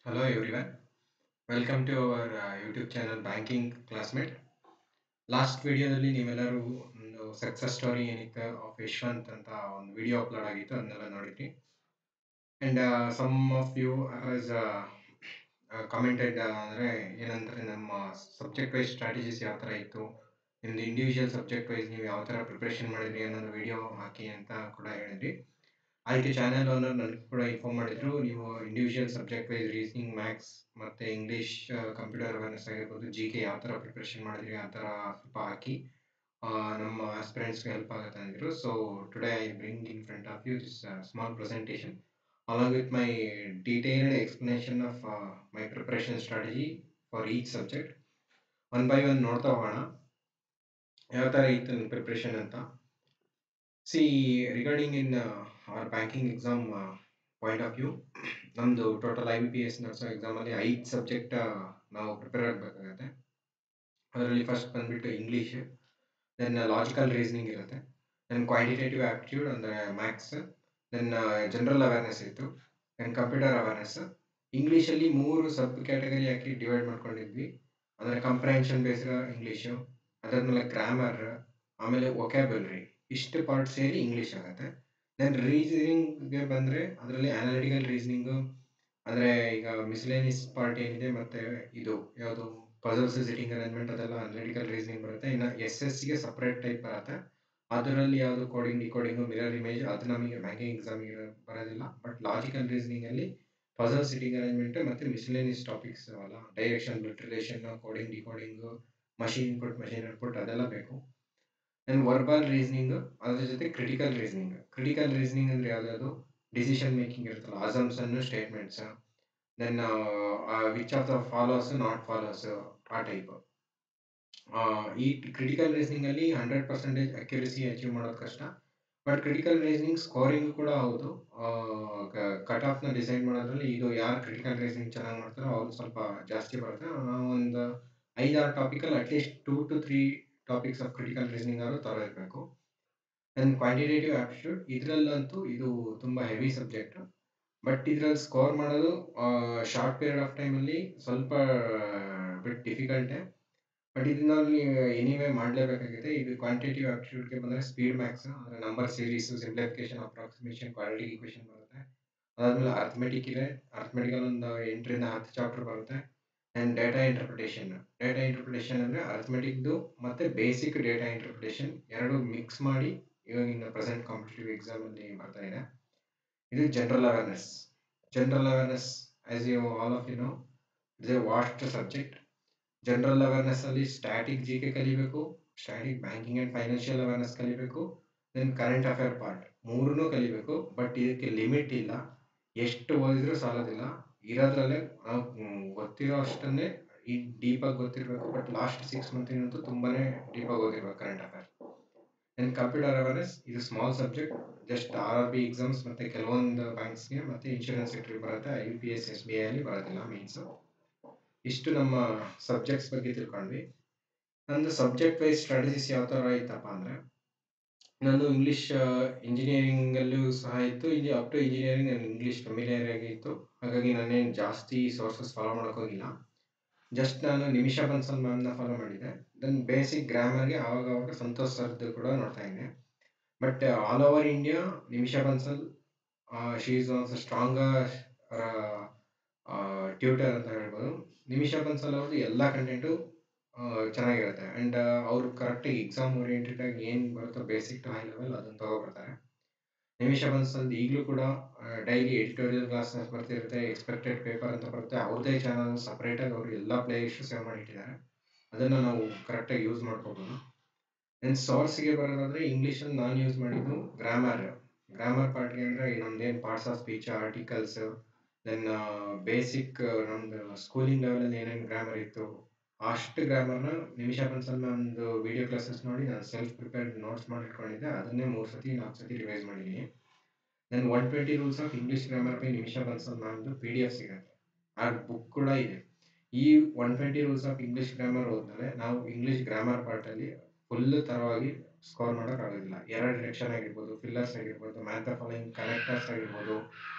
Hello everyone. Welcome to our YouTube channel Banking Classmate. Last ವಿಡಿಯೋದಲ್ಲಿ ನೀವೆಲ್ಲರೂ ಒಂದು success story ಏನಿತ್ತು ಆಫ್ ಯಶವಂತ್ ಅಂತ ಒಂದು ವಿಡಿಯೋ ಅಪ್ಲೋಡ್ ಆಗಿತ್ತು, ಅದನ್ನೆಲ್ಲ ನೋಡಿದ್ರಿ. And some of you has commented ಅಂದರೆ ಏನಂದರೆ ನಮ್ಮ ಸಬ್ಜೆಕ್ಟ್ ವೈಸ್ ಸ್ಟ್ರಾಟಜೀಸ್ ಯಾವ ಥರ ಇತ್ತು, ನಿಮ್ದು ಇಂಡಿವಿಜುವಲ್ ಸಬ್ಜೆಕ್ಟ್ ವೈಸ್ ನೀವು ಯಾವ ಥರ ಪ್ರಿಪ್ರೇಷನ್ ಮಾಡಿದ್ರಿ ಅನ್ನೋದು ವಿಡಿಯೋ ಹಾಕಿ ಅಂತ ಕೂಡ ಹೇಳಿದ್ರಿ. ಅದಕ್ಕೆ ಚಾನೆಲ್ ಓನರ್ ನನಗೆ ಕೂಡ ಇನ್ಫಾರ್ಮ್ ಮಾಡಿದ್ರು, ನೀವು individual subject wise reasoning, maths ಮತ್ತು ಇಂಗ್ಲೀಷ್, ಕಂಪ್ಯೂಟರ್ ಅವೇರ್ನೆಸ್ ಆಗಿರ್ಬೋದು, ಜಿ ಕೆ ಯಾವ ಥರ ಪ್ರಿಪ್ರೇಷನ್ ಮಾಡಿದ್ರಿ ಆ ಥರ ಸ್ವಲ್ಪ ಹಾಕಿ ನಮ್ಮ ಆಸ್ಪಿರೆಂಟ್ಸ್ಗೆ ಹೆಲ್ಪ್ ಆಗುತ್ತೆ ಅಂದಿದ್ರು. So today I bring in front of you this small presentation along with my detailed explanation of my preparation strategy for each subject. One by one ನೋಡ್ತಾ ಹೋಗೋಣ ಯಾವ ಥರ ಇತ್ತು ನನ್ನ ಪ್ರಿಪ್ರೇಷನ್ ಅಂತ. See, regarding in our banking exam point of view, ನಮ್ಮದು total IBPS ನಡೆಸೋ ಎಕ್ಸಾಮಲ್ಲಿ 5 ಸಬ್ಜೆಕ್ಟ್ ನಾವು ಪ್ರಿಪೇರ್ ಆಗಬೇಕಾಗತ್ತೆ. ಅದರಲ್ಲಿ ಫಸ್ಟ್ ಬಂದುಬಿಟ್ಟು ಇಂಗ್ಲೀಷ್, ದೆನ್ ಲಾಜಿಕಲ್ ರೀಸನಿಂಗ್ ಇರುತ್ತೆ, ದೆನ್ ಕ್ವಾಂಟಿಟೇಟಿವ್ ಆಪ್ಟಿಟ್ಯೂಡ್ ಅಂದರೆ ಮ್ಯಾಥ್ಸ್, ದೆನ್ ಜನರಲ್ ಅವೇರ್ನೆಸ್ ಇತ್ತು, ದೆನ್ ಕಂಪ್ಯೂಟರ್ ಅವೇರ್ನೆಸ್. ಇಂಗ್ಲೀಷಲ್ಲಿ 3 ಸಬ್ ಕ್ಯಾಟಗರಿ ಹಾಕಿ ಡಿವೈಡ್ ಮಾಡ್ಕೊಂಡಿದ್ವಿ. ಅಂದರೆ ಕಂಪ್ರಹೆನ್ಷನ್ ಬೇಸ್ಡ್ ಇಂಗ್ಲೀಷು, ಅದಾದಮೇಲೆ ಗ್ರಾಮರ್, ಆಮೇಲೆ ವೊಕ್ಯಾಬ್ಯುಲರಿ, ಇಷ್ಟು ಪಾರ್ಟ್ ಸೇರಿ ಇಂಗ್ಲೀಷ್ ಆಗುತ್ತೆ. ದೆನ್ ರೀಸನಿಂಗ್ಗೆ ಬಂದರೆ ಅದರಲ್ಲಿ ಅನಾಲಿಟಿಕಲ್ ರೀಸನಿಂಗು, ಅಂದರೆ ಈಗ ಮಿಸ್ಲೇನಿಯಸ್ ಪಾರ್ಟ್ ಏನಿದೆ, ಮತ್ತು ಇದು ಯಾವುದು ಪಜಲ್ಸ್, ಸಿಟಿಂಗ್ ಅರೇಂಜ್ಮೆಂಟ್, ಅದೆಲ್ಲ ಅನಾಲಿಟಿಕಲ್ ರೀಸನಿಂಗ್ ಬರುತ್ತೆ. ಇನ್ನು SSಗೆ ಸಪ್ರೇಟ್ ಟೈಪ್ ಬರುತ್ತೆ. ಅದರಲ್ಲಿ ಯಾವುದು ಕೋಡಿಂಗ್, ಡಿಕೋಡಿಂಗು, ಮಿರರ್ ಇಮೇಜ್, ಅದು ನಮಗೆ ಬ್ಯಾಂಕಿಂಗ್ ಎಕ್ಸಾಮಿಗೆ ಬರೋದಿಲ್ಲ. ಬಟ್ ಲಾಜಿಕಲ್ ರೀಸನಿಂಗಲ್ಲಿ ಪಜಲ್, ಸಿಟಿಂಗ್ ಅರೇಂಜ್ಮೆಂಟ್ ಮತ್ತು ಮಿಸ್ಲೇನಿಯಸ್ ಟಾಪಿಕ್ಸ್ ಅಲ್ಲ, direction, blood relation, coding, decoding, machine input, machine output, ಅದೆಲ್ಲ ಬೇಕು. ದೆನ್ ವರ್ಬಲ್ ರೀಸನಿಂಗ್, ಅದ್ರ ಜೊತೆ ಕ್ರಿಟಿಕಲ್ ರೀಸನಿಂಗ್. ಕ್ರಿಟಿಕಲ್ ರೀಸನಿಂಗ್ ಅಂದರೆ ಯಾವ್ದು, ಡಿಸಿಷನ್ ಮೇಕಿಂಗ್ ಇರುತ್ತಲ್ಲ, assumption, statements, then which of the follows, not follows, ಆ ಟೈಪ್. ಈ ಕ್ರಿಟಿಕಲ್ ರೀಸನಿಂಗಲ್ಲಿ 100% ಅಕ್ಯುರಸಿ ಅಚೀವ್ ಮಾಡೋದು ಕಷ್ಟ. ಬಟ್ ಕ್ರಿಟಿಕಲ್ ರೀಸನಿಂಗ್ ಸ್ಕೋರಿಂಗ್ ಕೂಡ ಹೌದು. ಕಟ್ ಆಫ್ನ ಡಿಸೈಡ್ ಮಾಡೋದ್ರಲ್ಲಿ ಇದು ಯಾರು ಕ್ರಿಟಿಕಲ್ ರೀಸನಿಂಗ್ ಚೆನ್ನಾಗಿ ಮಾಡ್ತಾರೋ ಅವ್ರಿಗೆ ಸ್ವಲ್ಪ ಜಾಸ್ತಿ ಬರುತ್ತೆ. ನಾವು ಒಂದು 5-6 ಟಾಪಿಕಲ್ಲಿ at least 2 to 3 topics of critical reasoning ಆದರೂ ತರಬೇಕು. ದೆನ್ ಕ್ವಾಂಟಿಟೇಟಿವ್ ಆಪ್ಟಿಟ್ಯೂಡ್, ಇದರಲ್ಲಂತೂ ಇದು ತುಂಬ ಹೆವಿ ಸಬ್ಜೆಕ್ಟು. ಬಟ್ ಇದರಲ್ಲಿ ಸ್ಕೋರ್ ಮಾಡೋದು ಶಾರ್ಟ್ ಪೀರಿಯಡ್ ಆಫ್ ಟೈಮಲ್ಲಿ ಸ್ವಲ್ಪ ಬಿಟ್ ಡಿಫಿಕಲ್ಟೇ. ಬಟ್ ಇದನ್ನ ಎನಿವೇ ಮಾಡಲೇಬೇಕಾಗಿದೆ. ಇದು ಕ್ವಾಂಟಿಟೇಟಿವ್ ಆಪ್ಟಿಟ್ಯೂಡ್ಗೆ ಬಂದರೆ ಸ್ಪೀಡ್ ಮ್ಯಾಕ್ಸ್, ಅಂದರೆ number series, simplification, approximation, quadratic equation ಬರುತ್ತೆ. ಅದಾದಮೇಲೆ ಅರ್ಥಮೆಟಿಕ್ ಇದೆ, ಅರ್ಥಮೆಟಿಕಲ್ ಒಂದು 8ರಿಂದ 10 ಚಾಪ್ಟರ್ ಬರುತ್ತೆ. And data interpretation. Data interpretation ಅಂದರೆ ಅರ್ಥಮೆಟಿಕ್ದು ಮತ್ತು ಬೇಸಿಕ್ ಡೇಟಾ ಇಂಟರ್ಪ್ರಿಟೇಷನ್ ಎರಡು ಮಿಕ್ಸ್ ಮಾಡಿ ಇವಾಗಿನ ಪ್ರೆಸೆಂಟ್ ಕಾಂಪಿಟೇಟಿವ್ ಎಕ್ಸಾಮಲ್ಲಿ ಬರ್ತಾ ಇದೆ. ಇದು general awareness. General awareness, as you all of you know, it's a vast subject. General awareness ಅಲ್ಲಿ ಸ್ಟ್ಯಾಟಿಕ್ ಜಿ ಕೆ ಕಲಿಬೇಕು, static banking and financial awareness ಕಲಿಬೇಕು, ದೆನ್ ಕರೆಂಟ್ ಅಫೇರ್ ಪಾರ್ಟ್, ಮೂರನ್ನೂ ಕಲಿಬೇಕು. ಬಟ್ ಇದಕ್ಕೆ limit ಇಲ್ಲ, ಎಷ್ಟು ಓದಿದ್ರೂ ಸಾಲೋದಿಲ್ಲ. ಇರೋದ್ರಲ್ಲೇ ನಾವು ಗೊತ್ತಿರೋ ಅಷ್ಟನ್ನೇ ಈ ಡೀಪಾಗಿ ಗೊತ್ತಿರಬೇಕು. ಬಟ್ ಲಾಸ್ಟ್ 6 ಮಂತಿನಂತೂ ತುಂಬಾ ಡೀಪಾಗಿ ಓದಿರ್ಬೇಕು current affair. Then computer awareness, ಇದು small subject, just RRB exams ಮತ್ತು ಕೆಲವೊಂದು ಬ್ಯಾಂಕ್ಸ್ಗೆ ಮತ್ತು ಇನ್ಶೂರೆನ್ಸ್ ಸೆಕ್ಟ್ರಿಗೆ ಬರುತ್ತೆ. IBPS SBI ಅಲ್ಲಿ ಬರೋದಿಲ್ಲ ಮೀನ್ಸು. ಇಷ್ಟು ನಮ್ಮ ಸಬ್ಜೆಕ್ಟ್ಸ್ ಬಗ್ಗೆ ತಿಳ್ಕೊಂಡ್ವಿ. ನಂದು ಸಬ್ಜೆಕ್ಟ್ ವೈಸ್ ಸ್ಟ್ರಾಟಜೀಸ್ ಯಾವ ಥರ ಇತ್ತಪ್ಪ ಅಂದರೆ, ನಂದು ಇಂಗ್ಲೀಷ್ ಇಂಜಿನಿಯರಿಂಗಲ್ಲೂ ಸಹ ಇತ್ತು. ಇಲ್ಲಿ ಅಪ್ ಟು ಇಂಜಿನಿಯರಿಂಗ್ ನಾನು ಇಂಗ್ಲೀಷ್ ಫೆಮಿಲಿಯರ್ ಆಗಿತ್ತು. ಹಾಗಾಗಿ ನಾನೇನು ಜಾಸ್ತಿ ಸೋರ್ಸಸ್ ಫಾಲೋ ಮಾಡೋಕ್ಕೋಗಿಲ್ಲ. ಜಸ್ಟ್ ನಾನು ನಿಮಿಷಾ ಬನ್ಸಲ್ ಮ್ಯಾಮ್ನ ಫಾಲೋ ಮಾಡಿದ್ದೆ. ದೆನ್ ಬೇಸಿಕ್ ಗ್ರಾಮರ್ಗೆ ಆವಾಗ ಸಂತೋಷ್ ಸರ್ದು ಕೂಡ ನೋಡ್ತಾ ಇದ್ದೆ. But all over India Nimisha Bansal she is also strong tutor ಅಂತ ಹೇಳ್ಬೋದು. ನಿಮಿಷಾ ಬನ್ಸಲ್ ಅವ್ರದ್ದು ಎಲ್ಲ ಕಂಟೆಂಟು ಚೆನ್ನಾಗಿರುತ್ತೆ. ಆ್ಯಂಡ್ ಅವರು ಕರೆಕ್ಟಾಗಿ ಎಕ್ಸಾಮ್ ಓರಿಯೆಂಟೆಡ್ ಆಗಿ ಏನು ಬರುತ್ತೋ ಬೇಸಿಕ್ ಟು ಹೈ ಲೆವೆಲ್ ಅದನ್ನು ತೊಗೊಬರ್ತಾರೆ. ನಿಮಿಷಾ ಬನ್ಸಲ್ ಈಗಲೂ ಕೂಡ ಡೈಲಿ ಎಡಿಟೋರಿಯಲ್ ಕ್ಲಾಸಸ್ ಬರ್ತಿರುತ್ತೆ, ಎಕ್ಸ್ಪೆಕ್ಟೆಡ್ ಪೇಪರ್ ಅಂತ ಬರುತ್ತೆ. ಅವ್ರದ್ದೇ ಚಾನಲ್ ಸಪ್ರೇಟಾಗಿ ಅವರು ಎಲ್ಲ ಪ್ಲೇಲಿಸ್ಟು ಸೇವ್ ಮಾಡಿಟ್ಟಿದ್ದಾರೆ, ಅದನ್ನು ನಾವು ಕರೆಕ್ಟಾಗಿ ಯೂಸ್ ಮಾಡ್ಕೋಬೋದು. ದೆನ್ ಸೋರ್ಸ್ಗೆ ಬರೋದಾದರೆ ಇಂಗ್ಲೀಷಲ್ಲಿ ನಾನು ಯೂಸ್ ಮಾಡಿದ್ದು ಗ್ರಾಮರ್ ಪಾರ್ಟ್ಗೆ ಅಂದರೆ ನಮ್ದೇನು parts of speech, articles, then basic ನಮ್ಮದು ಸ್ಕೂಲಿಂಗ್ ಲೆವೆಲಲ್ಲಿ ಏನೇನು ಗ್ರಾಮರ್ ಇತ್ತು ಅಷ್ಟು ಗ್ರಾಮರ್ನ ನಿಮಿಷಾ ಬನ್ಸಲ್ ಮ್ಯಾಮ್ದು ವೀಡಿಯೋ ಕ್ಲಾಸಸ್ ನೋಡಿ ನಾನು ಸೆಲ್ಫ್ ಪ್ರಿಪೇರ್ಡ್ ನೋಟ್ಸ್ ಮಾಡಿಟ್ಕೊಂಡಿದ್ದೆ. ಅದನ್ನೇ 3 ಸತಿ 4 ಸತಿ ರಿವೈಸ್ ಮಾಡಿದ್ದೀನಿ. Then 120 rules of English grammar by Nimisha Bansal ಮ್ಯಾಮ್ದು PDF ಸಿಗುತ್ತೆ, ಆ ಬುಕ್ ಕೂಡ ಇದೆ. ಈ 120 ರೂಲ್ಸ್ ಆಫ್ ಇಂಗ್ಲೀಷ್ ಗ್ರಾಮರ್ ಹೋದ್ಮೇಲೆ ನಾವು ಇಂಗ್ಲೀಷ್ ಗ್ರಾಮರ್ ಪಾರ್ಟಲ್ಲಿ ಫುಲ್ಲು ತರವಾಗಿ ಸ್ಕೋರ್ ಮಾಡೋಕ್ಕಾಗೋದಿಲ್ಲ. ಎರರ್ ಡಿಟೆಕ್ಷನ್ ಆಗಿರ್ಬೋದು, ಫಿಲ್ಲರ್ಸ್ ಆಗಿರ್ಬೋದು, ಮ್ಯಾಥ್ ದ ಫಾಲೋಯಿಂಗ್ ಕನೆಕ್ಟರ್ಸ್ ಆಗಿರ್ಬೋದು,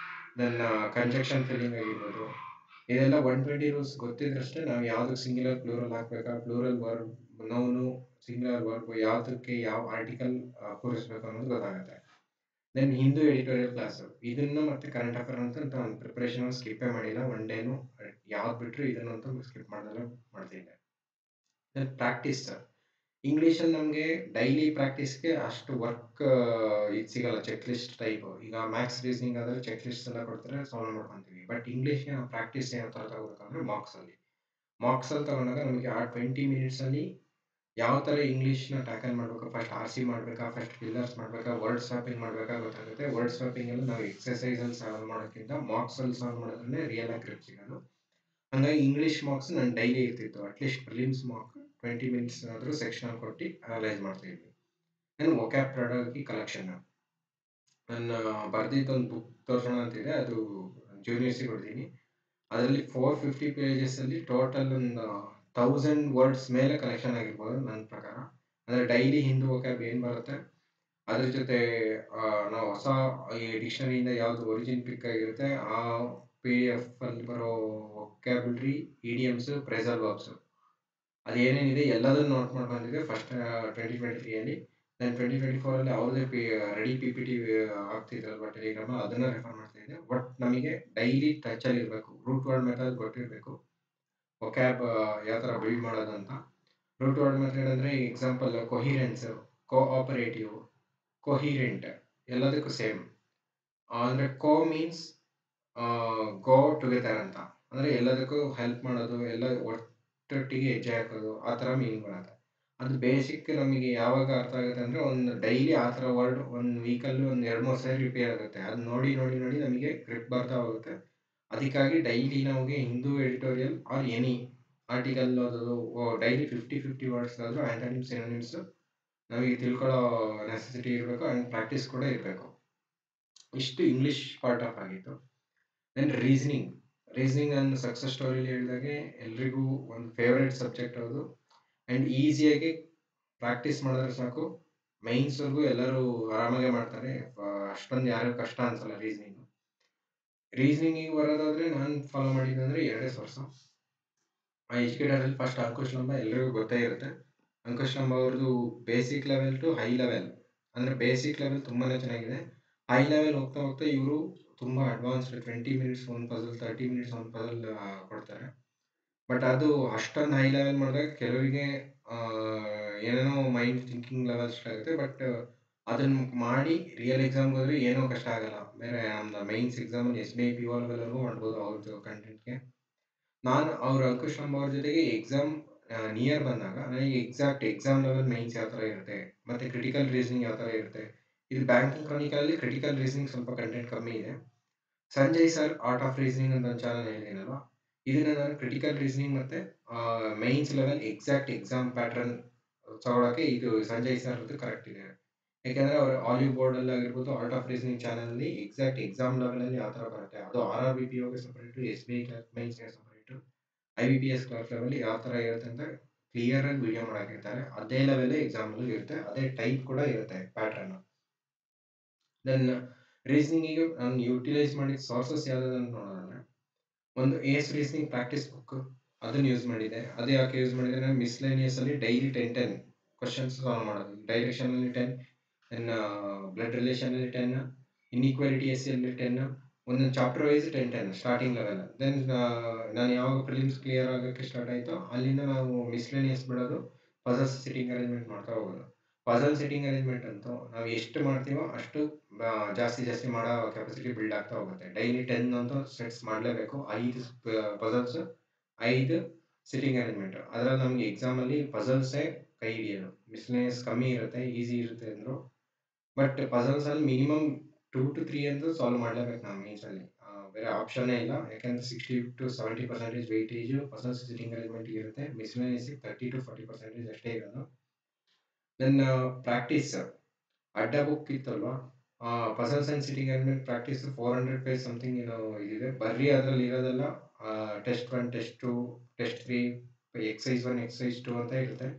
ದೆನ್ ಕಂಜಕ್ಷನ್ ಫಿಲ್ಲಿಂಗ್ ಆಗಿರ್ಬೋದು, ಇದೆಲ್ಲ 120 ರೂಲ್ಸ್ ಗೊತ್ತಿದ್ರಷ್ಟೇ ನಾವು ಯಾವ್ದಕ್ಕೆ ಸಿಂಗ್ಯುಲರ್ ಪ್ಲೂರಲ್ ಹಾಕ್ಬೇಕಾ, plural verb noun singular verb ಯಾವ್ದಕ್ಕೆ ಯಾವ ಆರ್ಟಿಕಲ್ ಕೂರಿಸ್ಬೇಕು ಅನ್ನೋದು ಗೊತ್ತಾಗುತ್ತೆ. ದೆನ್ ಹಿಂದೂ ಎಡಿಟೋರಿಯಲ್ ಕ್ಲಾಸ್ ಇದನ್ನ ಮತ್ತೆ ಕರೆಂಟ್ ಅಫೇರ್ ಅಂತ ನಾನು ಪ್ರಿಪರೇಷನ್ ಸ್ಕಿಪ್ಪೇ ಮಾಡಿಲ್ಲ. ಒನ್ ಡೇನು ಯಾವ್ದು ಬಿಟ್ಟರು ಇದನ್ನಂತೂ ಸ್ಕಿಪ್ ಮಾಡಲ್ಲ ಮಾಡ್ತಿದ್ದೆ. ದೆನ್ ಪ್ರಾಕ್ಟೀಸ್ ಇಂಗ್ಲೀಷಲ್ಲಿ ನಮಗೆ ಡೈಲಿ ಪ್ರಾಕ್ಟೀಸ್ಗೆ ಅಷ್ಟು ವರ್ಕ್ ಇದು ಸಿಗಲ್ಲ, ಚೆಕ್ ಲಿಸ್ಟ್ ಟೈಪ್. ಈಗ ಮ್ಯಾಥ್ಸ್ ರೀಸನಿಂಗ್ ಆದರೆ ಚೆಕ್ ಲಿಸ್ಟ್ ಎಲ್ಲ ಕೊಡ್ತಾರೆ, ಸಾಲ್ವ್ ಮಾಡ್ಕೊತೀವಿ. ಬಟ್ ಇಂಗ್ಲೀಷ್ಗೆ ನಾವು ಪ್ರಾಕ್ಟೀಸ್ ಯಾವ ಥರ ತಗೋಬೇಕಂದ್ರೆ ಮಾರ್ಕ್ಸಲ್ಲಿ ತಗೊಂಡಾಗ ನಮಗೆ ಆ 20 ಮಿನಿಟ್ಸಲ್ಲಿ ಯಾವ ಥರ ಇಂಗ್ಲೀಷ್ನ ಟ್ಯಾಕಲ್ ಮಾಡಬೇಕು, ಫಸ್ಟ್ ಆರ್ ಸಿ ಮಾಡಬೇಕಾ, ಫಸ್ಟ್ ಪಿಲ್ಲರ್ಸ್ ಮಾಡಬೇಕಾ, ವರ್ಡ್ ಸ್ವಾಪಿಂಗ್ ಮಾಡಬೇಕಾ ಗೊತ್ತಾಗುತ್ತೆ. ವರ್ಡ್ ಸ್ವಾಪಿಂಗಲ್ಲಿ ನಾವು ಎಕ್ಸಸೈಸಲ್ಲಿ ಸಾಲ್ವ್ ಮಾಡೋಕ್ಕಿಂತ ಮಾರ್ಕ್ಸಲ್ಲಿ ಸಾಲ್ವ್ ಮಾಡೋದ್ರೇ ರಿಯಲ್ ಆಗಿ ಗ್ರಿಪ್ ಸಿಗೋದು. ಹಂಗಾಗಿ ಇಂಗ್ಲೀಷ್ ಮಾರ್ಕ್ಸ್ ನಾನು ಡೈಲಿ ಇರ್ತಿತ್ತು. ಅಟ್ಲೀಸ್ಟ್ ಪ್ರಿಲಿಮ್ಸ್ ಮಾರ್ಕ್ 20 ಮಿನಿಟ್ಸ್ ಆದರೂ ಸೆಕ್ಷನಲ್ಲಿ ಕೊಟ್ಟು ಅನಲೈಸ್ ಮಾಡ್ತಾಯಿದ್ವಿ. ನಾನು ವೊಕ್ಯಾಬ್ ಪ್ರಾಡಕ್ಟ್ ಕಲೆಕ್ಷನ್ ನನ್ನ ಬರೆದಿದ್ದೊಂದು ಬುಕ್ ತೋರಿಸೋಣ ಅಂತಿದೆ, ಅದು ಜೂನಿಯರ್ಸಿಗೆ ಕೊಡ್ತೀನಿ. ಅದರಲ್ಲಿ 450 ಪೇಜಸಲ್ಲಿ ಟೋಟಲ್ ಒಂದು 1000 ವರ್ಡ್ಸ್ ಮೇಲೆ ಕಲೆಕ್ಷನ್ ಆಗಿರ್ಬೋದು ನನ್ನ ಪ್ರಕಾರ. ಅಂದರೆ ಡೈಲಿ ಹಿಂದೂ ವೊಕ್ಯಾಬ್ ಏನು ಬರುತ್ತೆ ಅದ್ರ ಜೊತೆ ನಾವು ಹೊಸ ಈ ಡಿಕ್ಷನರಿಯಿಂದ ಯಾವುದು ಒರಿಜಿನ್ ಪಿಕ್ ಆಗಿರುತ್ತೆ ಆ PDF ಅಲ್ಲಿ ಬರೋ ವೊಕ್ಯಾಬ್ಯುಲರಿ, ಇಡಿಯಮ್ಸು, ಫ್ರೇಸಲ್ ವರ್ಬ್ಸು ಅದೇನೇನಿದೆ ಎಲ್ಲದನ್ನು ನೋಟ್ ಮಾಡ್ಕೊಂಡಿದ್ದೆ ಫಸ್ಟ್ 2023 ನಾನು 2024 ಅವ್ರದ್ದೇ ರೆಡಿ PPT ಆಗ್ತಿದ್ದಲ್ವ ಟೆಲಿಗ್ರಾಮ್, ಅದನ್ನು ರೆಫರ್ ಮಾಡ್ತಾ ಇದ್ದೆ. ಬಟ್ ನಮಗೆ ಡೈಲಿ ಟಚಲ್ಲಿ ಇರಬೇಕು, ರೂಟ್ ವರ್ಡ್ ಮೆಥಡ್ ಗೊತ್ತಿರಬೇಕು, ವೊಕ್ಯಾಬ್ ಯಾವ ಥರ ಬಿಲ್ಡ್ ಮಾಡೋದಂತ. ರೂಟ್ ವರ್ಡ್ ಮೆಥಡ್ ಅಂದರೆ ಎಕ್ಸಾಂಪಲ್ ಕೊಹಿರೆನ್ಸ್, ಕೋಆಪರೇಟಿವ್, ಕೊಹಿರೆಂಟ್ ಎಲ್ಲದಕ್ಕೂ ಸೇಮ್. ಅಂದರೆ ಕೋ ಮೀನ್ಸ್ ಗೋ ಟುಗೆದರ್ ಅಂತ, ಅಂದರೆ ಎಲ್ಲದಕ್ಕೂ ಹೆಲ್ಪ್ ಮಾಡೋದು, ಎಲ್ಲ ಒಟ್ಟೊಟ್ಟಿಗೆ ಹೆಜ್ಜೆ ಹಾಕೋದು, ಆ ಥರ ಮೀನಿಂಗ್ ಬರುತ್ತೆ. ಅದು ಬೇಸಿಕ್ ನಮಗೆ ಯಾವಾಗ ಅರ್ಥ ಆಗುತ್ತೆ ಅಂದರೆ ಒಂದು ಡೈಲಿ ಆ ಥರ ವರ್ಡ್ ಒಂದು ವೀಕಲ್ಲಿ ಒಂದು 2-3 ಸಾರಿ ರಿಪೇರ್ ಆಗುತ್ತೆ. ಅದು ನೋಡಿ ನೋಡಿ ನೋಡಿ ನಮಗೆ ಗ್ರಿಪ್ ಬರ್ತಾ ಹೋಗುತ್ತೆ. ಅದಕ್ಕಾಗಿ ಡೈಲಿ ನಮಗೆ Hindu editorial R any article ಓದೋದು, ಡೈಲಿ 50 ವರ್ಡ್ಸ್ ಆದರೂ ಆ್ಯಂಟನಿಮ್ಸ್ ಸಿನೋನಿಮ್ಸು ನಮಗೆ ತಿಳ್ಕೊಳ್ಳೋ ನೆಸೆಸಿಟಿ ಇರಬೇಕು ಆ್ಯಂಡ್ ಪ್ರಾಕ್ಟೀಸ್ ಕೂಡ ಇರಬೇಕು. ಇಷ್ಟು ಇಂಗ್ಲೀಷ್ ಪಾರ್ಟ್ ಆಫ್ ಆಗಿತ್ತು. ದೆನ್ ರೀಸನಿಂಗ್ ನನ್ನ ಸಕ್ಸಸ್ ಸ್ಟೋರಿಲಿ ಹೇಳಿದಾಗೆ ಎಲ್ರಿಗೂ ಒಂದು ಫೇವ್ರೇಟ್ ಸಬ್ಜೆಕ್ಟ್ ಅದು. ಆ್ಯಂಡ್ ಈಸಿಯಾಗಿ ಪ್ರಾಕ್ಟೀಸ್ ಮಾಡಿದ್ರೆ ಸಾಕು, ಮೈನ್ಸ್ವರೆಗೂ ಎಲ್ಲರೂ ಆರಾಮಾಗೆ ಮಾಡ್ತಾರೆ. ಅಷ್ಟೊಂದು ಯಾರು ಕಷ್ಟ ಅನ್ಸಲ್ಲ ರೀಸನಿಂಗಿಗೆ ಬರೋದಾದರೆ ನಾನು ಫಾಲೋ ಮಾಡಿದ್ದಂದರೆ 2 ಸೋರ್ಸು. ಆ ಎಜುಕೇಟರಲ್ಲಿ ಫಸ್ಟ್ ಅಂಕುಶ್ ಲಂಬ ಎಲ್ರಿಗೂ ಗೊತ್ತೇ ಇರುತ್ತೆ. ಅಂಕುಶ್ ಲಂಬ ಅವ್ರದ್ದು basic level to high level, ಅಂದರೆ ಬೇಸಿಕ್ ಲೆವೆಲ್ ತುಂಬಾ ಚೆನ್ನಾಗಿದೆ. ಹೈ ಲೆವೆಲ್ ಹೋಗ್ತಾ ಹೋಗ್ತಾ ಇವರು ತುಂಬ ಅಡ್ವಾನ್ಸ್ಡ್ 20 ಮಿನಿಟ್ಸ್ ಒಂದು ಪಜಲ್, 30 ಮಿನಿಟ್ಸ್ ಒಂದು ಪಜಲ್ ಕೊಡ್ತಾರೆ. ಬಟ್ ಅದು ಅಷ್ಟೊಂದು ಹೈ ಲೆವೆಲ್ ಮಾಡಿದಾಗ ಕೆಲವರಿಗೆ ಏನೇನೋ ಮೈಂಡ್ ಥಿಂಕಿಂಗ್ ಲೆವೆಲ್ ಸ್ಟಾರ್ಟ್ ಆಗುತ್ತೆ. ಬಟ್ ಅದನ್ನು ಮಾಡಿ ರಿಯಲ್ ಎಕ್ಸಾಮ್ಗೆ ಹೋದರೆ ಏನೂ ಕಷ್ಟ ಆಗಲ್ಲ. ಬೇರೆ ನಮ್ದು ಮೈನ್ಸ್ ಎಕ್ಸಾಮಲ್ಲಿ SBI PO ಲೆವೆಲ್ವರೆಗೂ ಮಾಡ್ಬೋದು ಅವ್ರದ್ದು ಕಂಟೆಂಟ್ಗೆ. ನಾನು ಅವ್ರ ಅಂಕುಶ್ ಲಂಬ ಅವ್ರ ಜೊತೆಗೆ ಎಕ್ಸಾಮ್ ನಿಯರ್ ಬಂದಾಗ ನನಗೆ ಎಕ್ಸಾಕ್ಟ್ ಎಕ್ಸಾಮ್ ಲೆವೆಲ್ ಮೈನ್ಸ್ ಯಾವ ಥರ ಇರುತ್ತೆ ಮತ್ತು ಕ್ರಿಟಿಕಲ್ ರೀಸನಿಂಗ್ ಯಾವ ಥರ ಇರುತ್ತೆ. ಇದು ಬ್ಯಾಂಕಿಂಗ್ ಕ್ರಾನಿಕಲಲ್ಲಿ ಕ್ರಿಟಿಕಲ್ ರೀಸನಿಂಗ್ ಸ್ವಲ್ಪ ಕಂಟೆಂಟ್ ಕಮ್ಮಿ ಇದೆ. Sanjay sir art of reasoning ಅಂತ ಒಂದು ಚಾನಲ್ ಹೇಳಿದ್ದೀನಲ್ವ, ಇದನ್ನು ನಾನು ಕ್ರಿಟಿಕಲ್ ರೀಸನಿಂಗ್ ಮತ್ತು mains level exact exam pattern ತಗೊಳ್ಳೋಕ್ಕೆ ಇದು ಸಂಜಯ್ ಸರ್ದು ಕರೆಕ್ಟ್ ಇದೆ. ಯಾಕೆಂದರೆ ಅವರು ಆಲಿವ್ ಬೋರ್ಡಲ್ಲಿ ಆಗಿರ್ಬೋದು, ಆರ್ಟ್ ಆಫ್ ರೀಸನಿಂಗ್ ಚಾನಲಲ್ಲಿ ಎಕ್ಸಾಕ್ಟ್ ಎಕ್ಸಾಮ್ ಲೆವೆಲಲ್ಲಿ ಯಾವ ಥರ ಬರುತ್ತೆ, ಅದು RRBPOಗೆ ಸಪ್ರೇಟು, SBI ಕ್ಲರ್ಕ್ ಮೈನ್ಸ್ಗೆ ಸಪ್ರೇಟು, IBPS ಕ್ಲರ್ಕ್ ಲೆವೆಲ್ ಯಾವ ಥರ ಇರುತ್ತೆ ಅಂತ ಕ್ಲಿಯರಾಗಿ ವಿಡಿಯೋ ಮಾಡೋಕ್ಕಿರ್ತಾರೆ. ಅದೇ ಲೆವೆಲೇ ಎಕ್ಸಾಮಲ್ಲೂ ಇರುತ್ತೆ, ಅದೇ ಟೈಪ್ ಕೂಡ ಇರುತ್ತೆ ಪ್ಯಾಟ್ರನ್ನು. ದೆನ್ ರೀಸನಿಂಗಿಗೆ ನಾನು ಯೂಟಿಲೈಸ್ ಮಾಡಿದ ಸೋರ್ಸಸ್ ಯಾವುದಂತ ನೋಡೋದಾದರೆ, ಒಂದು AS ರೀಸನಿಂಗ್ ಪ್ರಾಕ್ಟೀಸ್ ಬುಕ್ ಅದನ್ನು ಯೂಸ್ ಮಾಡಿದ್ದೆ. ಅದು ಯಾಕೆ ಯೂಸ್ ಮಾಡಿದೆ ಅಂದರೆ ಮಿಸ್ಲೇನಿಯಸಲ್ಲಿ ಡೈಲಿ 10 ಕ್ವಶನ್ಸ್ ಸಾಲ್ವ್ ಮಾಡೋದು. ಡೈರೆಕ್ಷನಲ್ಲಿ 10, ದೆನ್ ಬ್ಲಡ್ ರಿಲೇಷನಲ್ಲಿ 10, ಇನ್ಇಕ್ವಾಲಿಟಿ SCಯಲ್ಲಿ 10, ಒಂದೊಂದು chapter wise 10 starting level. Then ನಾನು ಯಾವಾಗ ಪ್ರಿಲಿಮ್ಸ್ ಕ್ಲಿಯರ್ ಆಗೋಕ್ಕೆ ಸ್ಟಾರ್ಟ್ ಆಯಿತೋ ಅಲ್ಲಿಂದ ನಾವು ಮಿಸ್ಲೇನಿಯಸ್ ಬಿಡೋದು, ಪಜಲ್ಸ್ ಸಿಟ್ಟಿಂಗ್ ಅರೇಂಜ್ಮೆಂಟ್ ಮಾಡ್ತಾ ಹೋಗೋದು. ಪಜಲ್ ಸಿಟ್ಟಿಂಗ್ ಅರೇಂಜ್ಮೆಂಟ್ ಅಂತೂ ನಾವು ಎಷ್ಟು ಮಾಡ್ತೀವೋ ಅಷ್ಟು ಜಾಸ್ತಿ ಮಾಡೋ ಕೆಪಾಸಿಟಿ ಬಿಲ್ಡ್ ಆಗ್ತಾ ಹೋಗುತ್ತೆ. ಡೈಲಿ 10 ಅಂತೂ ಸೆಟ್ಸ್ ಮಾಡಲೇಬೇಕು. 5 ಪಜಲ್ಸ್, 5 ಸಿಟ್ಟಿಂಗ್ ಅರೇಂಜ್ಮೆಂಟ್. ಅದರಲ್ಲಿ ನಮಗೆ ಎಕ್ಸಾಮಲ್ಲಿ ಪಜಲ್ಸೇ ಕೈ ಹಿಡಿಯೋದು. ಮಿಸ್ಲೇನಿಯಸ್ ಕಮ್ಮಿ ಇರುತ್ತೆ, ಈಸಿ ಇರುತ್ತೆ ಅಂದರು. ಬಟ್ ಪಜಲ್ಸಲ್ಲಿ ಮಿನಿಮಮ್ 2 to 3 ಅಂತೂ ಸಾಲ್ವ್ ಮಾಡಲೇಬೇಕು ನಾವು ಮೀನ್ಸಲ್ಲಿ, ಬೇರೆ ಆಪ್ಷನ್ನೇ ಇಲ್ಲ. ಯಾಕೆಂದರೆ 60 to 70% ವೆಯ್ಟೇಜು ಪಜಲ್ಸ್ ಸಿಟ್ಟಿಂಗ್ ಅರೇಂಜ್ಮೆಂಟ್ಗೆ ಇರುತ್ತೆ. ಮಿಸ್ಲೇನಿಯಸ್ಸಿಗೆ 30 to 40% ಅಷ್ಟೇ ಇರೋದು. ದೆನ್ ಪ್ರಾಕ್ಟೀಸ್ ಅಡ್ಡ ಬುಕ್ ಇತ್ತಲ್ವ, puzzles and seating arrangement practice 400 page something ಏನೋ ಇದಿದೆ. ಬರ್ರಿ ಅದರಲ್ಲಿ ಇರೋದೆಲ್ಲ test 1, test 2, test 3, exercise 1, exercise 2 ಅಂತ ಇರುತ್ತೆ.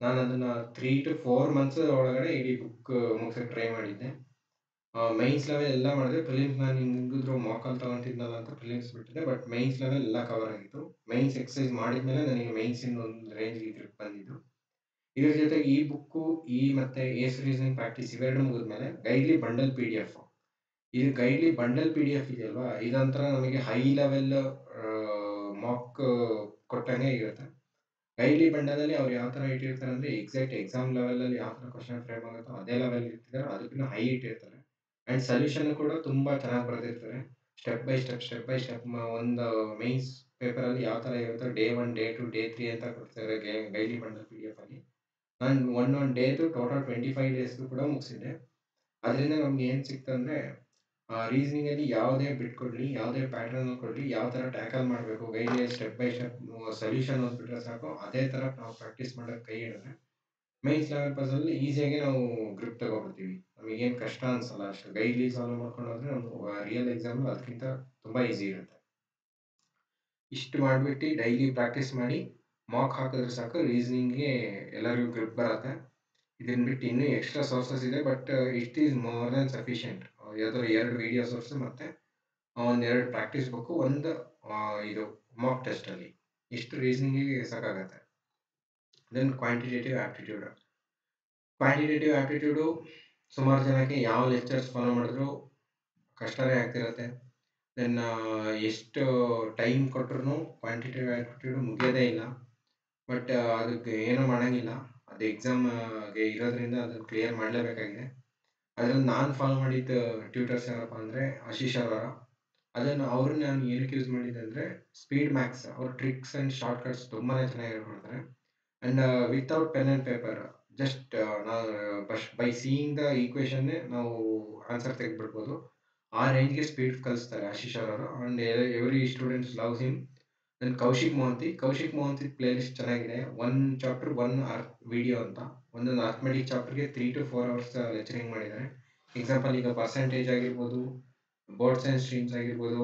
ನಾನು ಅದನ್ನು 3 to 4 ಮಂತ್ಸ್ ಒಳಗಡೆ ಇಡೀ ಬುಕ್ ಮುಗಿಸೋಕ್ಕೆ ಟ್ರೈ ಮಾಡಿದ್ದೆ. ಮೈನ್ಸ್ ಲೆವೆಲ್ ಎಲ್ಲ ಮಾಡಿದೆ. ಪ್ರಿಲಿಮ್ಸ್ ನಾನು ಹೆಂಗಿದ್ರು ಮಾಕಲ್ಲಿ ತಗೊಂತಿದ್ನಲ್ಲ ಅಂತ ಪ್ರಿಲಿಮ್ಸ್ ಬಿಟ್ಟಿದ್ದೆ. ಬಟ್ ಮೈನ್ಸ್ ಲೆವೆಲ್ ಎಲ್ಲ ಕವರ್ ಆಗಿತ್ತು. ಮೈನ್ಸ್ ಎಕ್ಸರ್ಸೈಸ್ ಮಾಡಿದ್ಮೇಲೆ ನನಗೆ ಮೈನ್ಸಿಂದ ಒಂದು ರೇಂಜ್‌ಗೆ ಗ್ರಿಪ್ ಬಂದಿದ್ದು. ಇದ್ರ ಜೊತೆಗೆ ಈ ಬುಕ್ಕು, ಮತ್ತೆ ಏಸ್ ರೀಸನಿಂಗ್ ಪ್ರಾಕ್ಟೀಸ್ ಇವೆರಡು ಮುಗಿದ್ಮೇಲೆ ಗೈಡ್ಲಿ ಬಂಡಲ್ ಪಿಡಿಎಫ್. ಇದು ಗೈಡ್ಲಿ ಬಂಡಲ್ ಪಿಡಿಎಫ್ ಇದೆಯಲ್ವಾ, ಇದೊಂಥರ ನಮಗೆ ಹೈ ಲೆವೆಲ್ ಮಾಕ್ ಕೊಟ್ಟಂಗೆ ಇರುತ್ತೆ. ಗೈಡ್ಲಿ ಬಂಡಲಲ್ಲಿ ಅವ್ರು ಯಾವ ಥರ ಇಟ್ಟಿರ್ತಾರೆ ಅಂದರೆ ಎಕ್ಸಾಕ್ಟ್ ಎಕ್ಸಾಮ್ ಲೆವೆಲಲ್ಲಿ ಯಾವ ಥರ ಕ್ವಶನ್ ಫ್ರೇಮ್ ಆಗುತ್ತೋ ಅದೇ ಲೆವೆಲ್ ಇಟ್ಟಿದ್ದಾರೆ, ಅದಕ್ಕಿಂತ ಹೈ ಇಟ್ಟಿರ್ತಾರೆ. ಆ್ಯಂಡ್ ಸೊಲ್ಯೂಷನ್ ಕೂಡ ತುಂಬ ಚೆನ್ನಾಗಿ ಬರೆದಿರ್ತಾರೆ. Step by step, step by step ಒಂದು ಮೈನ್ಸ್ ಪೇಪರಲ್ಲಿ ಯಾವ ಥರ ಇರುತ್ತೋ ಡೇ 1, ಡೇ 2, ಡೇ 3 ಅಂತ ಕೊಡ್ತಾರೆ ಗೈಡ್ಲಿ ಬಂಡಲ್ ಪಿಡಿಎಫ್ ಅಲ್ಲಿ. ನಾನು ಒಂದೊಂದು ಡೇದು ಟೋಟಲ್ 25 ಡೇಸ್‌ದು ಕೂಡ ಮುಗಿಸಿದ್ದೆ. ಅದರಿಂದ ನಮ್ಗೆ ಏನು ಸಿಕ್ತಂದ್ರೆ ರೀಸನಿಂಗಲ್ಲಿ ಯಾವುದೇ ಬಿಟ್ ಕೊಡಲಿ, ಯಾವುದೇ ಪ್ಯಾಟರ್ನ್ ಕೊಡಲಿ, ಯಾವ ಥರ ಟ್ಯಾಕಲ್ ಮಾಡಬೇಕು, guideline step by step solution ಓದ್ಬಿಟ್ರೆ ಸಾಕು. ಅದೇ ಥರ ನಾವು ಪ್ರಾಕ್ಟೀಸ್ ಮಾಡೋಕ್ಕೆ ಕೈ ಹಿಡಿದ್ರೆ ಮೈನ್ಸ್ ಲೆವೆಲ್ ಪಜಲಲ್ಲಿ ಈಸಿಯಾಗಿ ನಾವು ಗ್ರಿಪ್ ತಗೊಬಿಡ್ತೀವಿ. ನಮಗೇನು ಕಷ್ಟ ಅನ್ಸಲ್ಲ ಅಷ್ಟು. ಗೈಡ್ಲಿ ಸಾಲ್ವ್ ಮಾಡ್ಕೊಂಡು ಹೋದ್ರೆ ನಮ್ಗೆ ರಿಯಲ್ ಎಕ್ಸಾಮ್ ಅದಕ್ಕಿಂತ ತುಂಬ ಈಸಿ ಇರುತ್ತೆ. ಇಷ್ಟು ಮಾಡಿಬಿಟ್ಟು ಡೈಲಿ ಪ್ರಾಕ್ಟೀಸ್ ಮಾಡಿ ಮಾಕ್ ಹಾಕಿದ್ರೆ ಸಾಕು, ರೀಸನಿಂಗ್ಗೆ ಎಲ್ಲರಿಗೂ ಗ್ರಿಪ್ ಬರುತ್ತೆ. ಇದನ್ನ ಬಿಟ್ಟು ಇನ್ನೂ ಎಕ್ಸ್ಟ್ರಾ ಸೋರ್ಸಸ್ ಇದೆ, but it is more than sufficient. ಯಾವ್ದಾದ್ರು 2 ವಿಡಿಯೋ ಸೋರ್ಸ್ ಮತ್ತೆ ಒಂದೆರಡು ಪ್ರಾಕ್ಟೀಸ್ ಬುಕ್ಕು, ಒಂದು ಇದು ಮಾಕ್ ಟೆಸ್ಟಲ್ಲಿ, ಇಷ್ಟು ರೀಸನಿಂಗಿಗೆ ಸಾಕಾಗತ್ತೆ. Then quantitative aptitude. Quantitative aptitude ಸುಮಾರು ಜನಕ್ಕೆ ಯಾವ ಲೆಕ್ಚರ್ಸ್ ಫಾಲೋ ಮಾಡಿದ್ರು ಕಷ್ಟನೇ ಆಗ್ತಿರುತ್ತೆ. ದೆನ್ ಎಷ್ಟು ಟೈಮ್ ಕೊಟ್ರು ಕ್ವಾಂಟಿಟೇಟಿವ್ ಆಪ್ಟಿಟ್ಯೂಡ್ ಮುಗಿಯೋದೇ ಇಲ್ಲ. ಬಟ್ ಅದಕ್ಕೆ ಏನೂ ಮಾಡೋಂಗಿಲ್ಲ. ಅದು ಎಕ್ಸಾಮ್‌ಗೆ ಇರೋದ್ರಿಂದ ಅದನ್ನು ಕ್ಲಿಯರ್ ಮಾಡಲೇಬೇಕಾಗಿದೆ. ಅದ್ರಲ್ಲಿ ನಾನು ಫಾಲೋ ಮಾಡಿದ ಟ್ಯೂಟರ್ಸ್ ಯಾರಪ್ಪ ಅಂದರೆ ಆಶೀಶ್ ಅವರ. ಅವ್ರನ್ನ ನಾನು ಏನಕ್ಕೆ ಯೂಸ್ ಮಾಡಿದ್ದೆ ಅಂದರೆ ಸ್ಪೀಡ್ ಮ್ಯಾಥ್ಸ್. ಅವ್ರ ಟ್ರಿಕ್ಸ್ ಆ್ಯಂಡ್ ಶಾರ್ಟ್ ಕಟ್ಸ್ ತುಂಬಾ ಚೆನ್ನಾಗಿ ಹೇಳ್ಕೊಡ್ತಾರೆ. And without pen and paper, just ನಾವು ಬೈ ಸೀಯಿಂಗ್ ದ ಈಕ್ವೇಷನ್ನೇ ನಾವು ಆನ್ಸರ್ ತೆಗೆದ್ಬಿಡ್ಬೋದು. ಆ ರೇಂಜ್‌ಗೆ ಸ್ಪೀಡ್ ಕಲಿಸ್ತಾರೆ ಆಶೀಶ್ ಅವರು. And every students loves him. Then Kaushik Mohanty playlist ಚೆನ್ನಾಗಿದೆ. 1 ಚಾಪ್ಟರ್ 1 ವಿಡಿಯೋ ಅಂತ. ಒಂದೊಂದು ಅರ್ಥಮೆಟಿಕ್ ಚಾಪ್ಟರ್‌ಗೆ 3 to 4 ಅವರ್ಸ್ ಲೆಕ್ಚರಿಂಗ್ ಮಾಡಿದ್ದಾರೆ. ಎಕ್ಸಾಂಪಲ್ ಈಗ ಪರ್ಸೆಂಟೇಜ್ ಆಗಿರ್ಬೋದು, ಬೋರ್ಡ್ಸ್ ಆ್ಯಂಡ್ ಸ್ಟ್ರೀಮ್ಸ್ ಆಗಿರ್ಬೋದು,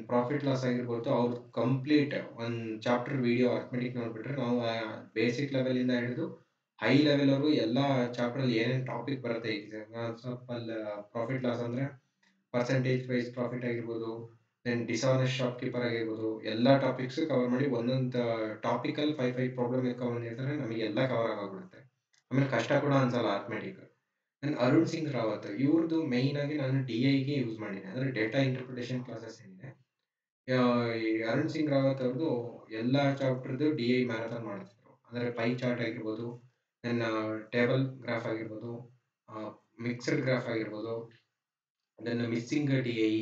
ಪ್ರಾಫಿಟ್ ಲಾಸ್ ಆಗಿರ್ಬೋದು, ಅವ್ರು ಕಂಪ್ಲೀಟ್ ಒಂದು ಚಾಪ್ಟರ್ ವಿಡಿಯೋ ಅರ್ಥಮೆಟಿಕ್ ನೋಡಿಬಿಟ್ರೆ ನಾವು ಬೇಸಿಕ್ ಲೆವೆಲಿಂದ ಹಿಡಿದು ಹೈ ಲೆವೆಲ್ವರೆಗೂ ಎಲ್ಲ ಚಾಪ್ಟ್ರಲ್ಲಿ ಏನೇನು ಟಾಪಿಕ್ ಬರುತ್ತೆ. ಎಕ್ಸಾಂಪಲ್ ಪ್ರಾಫಿಟ್ ಲಾಸ್ ಅಂದರೆ ಪರ್ಸೆಂಟೇಜ್ ವೈಸ್ ಪ್ರಾಫಿಟ್ ಆಗಿರ್ಬೋದು, ದೆನ್ ಡಿಸಾನೆಸ್ಟ್ ಶಾಪ್ ಕೀಪರ್ ಆಗಿರ್ಬೋದು, ಎಲ್ಲ ಟಾಪಿಕ್ಸ್ ಕವರ್ ಮಾಡಿ ಒಂದೊಂದು ಟಾಪಿಕಲ್ಲಿ 5 ಪ್ರಾಬ್ಲಮ್ ಕವರ್ ಮಾಡಿರ್ತಾರೆ. ನಮಗೆ ಎಲ್ಲ ಕವರ್ ಆಗೋಗ್ಬಿಡುತ್ತೆ. ಆಮೇಲೆ ಕಷ್ಟ ಕೂಡ ಅನ್ಸಲ್ಲ ಅರ್ಥಮೆಟಿಕ್. ದೆನ್ ಅರುಣ್ ಸಿಂಗ್ ರಾವತ್ ಇವ್ರದ್ದು ಮೇಯ್ನ್ ಆಗಿ ನಾನು DIಗೆ ಯೂಸ್ ಮಾಡಿದ್ದೆ, ಅಂದರೆ ಡೇಟಾ ಇಂಟರ್ಪ್ರಿಟೇಷನ್ ಕ್ಲಾಸಸ್ ಏನಿದೆ. ಈ ಅರುಣ್ ಸಿಂಗ್ ರಾವತ್ ಅವ್ರದ್ದು ಎಲ್ಲ ಚಾಪ್ಟರ್ದು DI ಮ್ಯಾರಥಾನ್ ಮಾಡ್ತಿದ್ರು. ಅಂದರೆ ಪೈ ಚಾರ್ಟ್ ಆಗಿರ್ಬೋದು, ದೆನ್ ಟೇಬಲ್ ಗ್ರಾಫ್ ಆಗಿರ್ಬೋದು, ಮಿಕ್ಸ್ಡ್ ಗ್ರಾಫ್ ಆಗಿರ್ಬೋದು, ದೆನ್ ಮಿಸ್ಸಿಂಗ್ DI.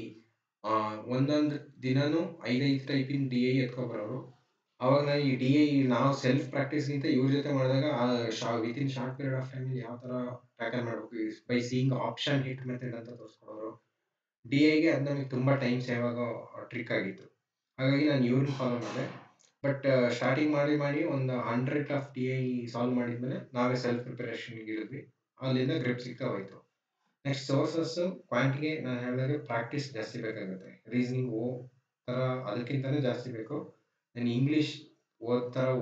ಒಂದೊಂದು ದಿನನೂ 5 ಟೈಪಿನ DI ಎತ್ಕೊಬರೋರು. ಅವಾಗ ನಾನು ಈ DI ನಾವು ಸೆಲ್ಫ್ ಪ್ರಾಕ್ಟೀಸ್ಗಿಂತ ಇವ್ರ ಜೊತೆ ಮಾಡಿದಾಗ ವಿತಿನ್ ಶಾರ್ಟ್ ಪೀರಿಯಡ್ ಆಫ್ ಟೈಮಲ್ಲಿ ಯಾವ ಥರ ಟ್ಯಾಕಲ್ ಮಾಡಬೇಕು by seeing option hit method ಅಂತ ತೋರಿಸ್ಕೊಡೋರು. DIಗೆ ಅದು ನಮಗೆ ತುಂಬ ಟೈಮ್ ಸೇವ್ ಆಗೋ ಟ್ರಿಕ್ ಆಗಿತ್ತು. ಹಾಗಾಗಿ ನಾನು ಇವ್ರನ್ನ ಫಾಲೋ ಮಾಡಿದೆ. ಬಟ್ ಸ್ಟಾರ್ಟಿಂಗ್ ಮಾಡಿ ಒಂದು 100 ಆಫ್ DI ಸಾಲ್ವ್ ಮಾಡಿದ್ಮೇಲೆ ನಾವೇ ಸೆಲ್ಫ್ ಪ್ರಿಪರೇಷನ್ಗೆ ಇಳಿದ್ವಿ. ಅಲ್ಲಿಂದ ಗ್ರಿಪ್ ಸಿಗ್ತಾ ಹೋಯ್ತು. ನೆಕ್ಸ್ಟ್ ಸೋರ್ಸಸ್ಸು, ಕ್ವಾಂಟ್‌ಗೆ ನಾನು ಹೇಳಿದಾಗೆ ಪ್ರಾಕ್ಟೀಸ್ ಜಾಸ್ತಿ ಬೇಕಾಗುತ್ತೆ. ರೀಸನಿಂಗ್ ಥರ ಅದಕ್ಕಿಂತಲೂ ಜಾಸ್ತಿ ಬೇಕು. ದೆನ್ ಇಂಗ್ಲೀಷ್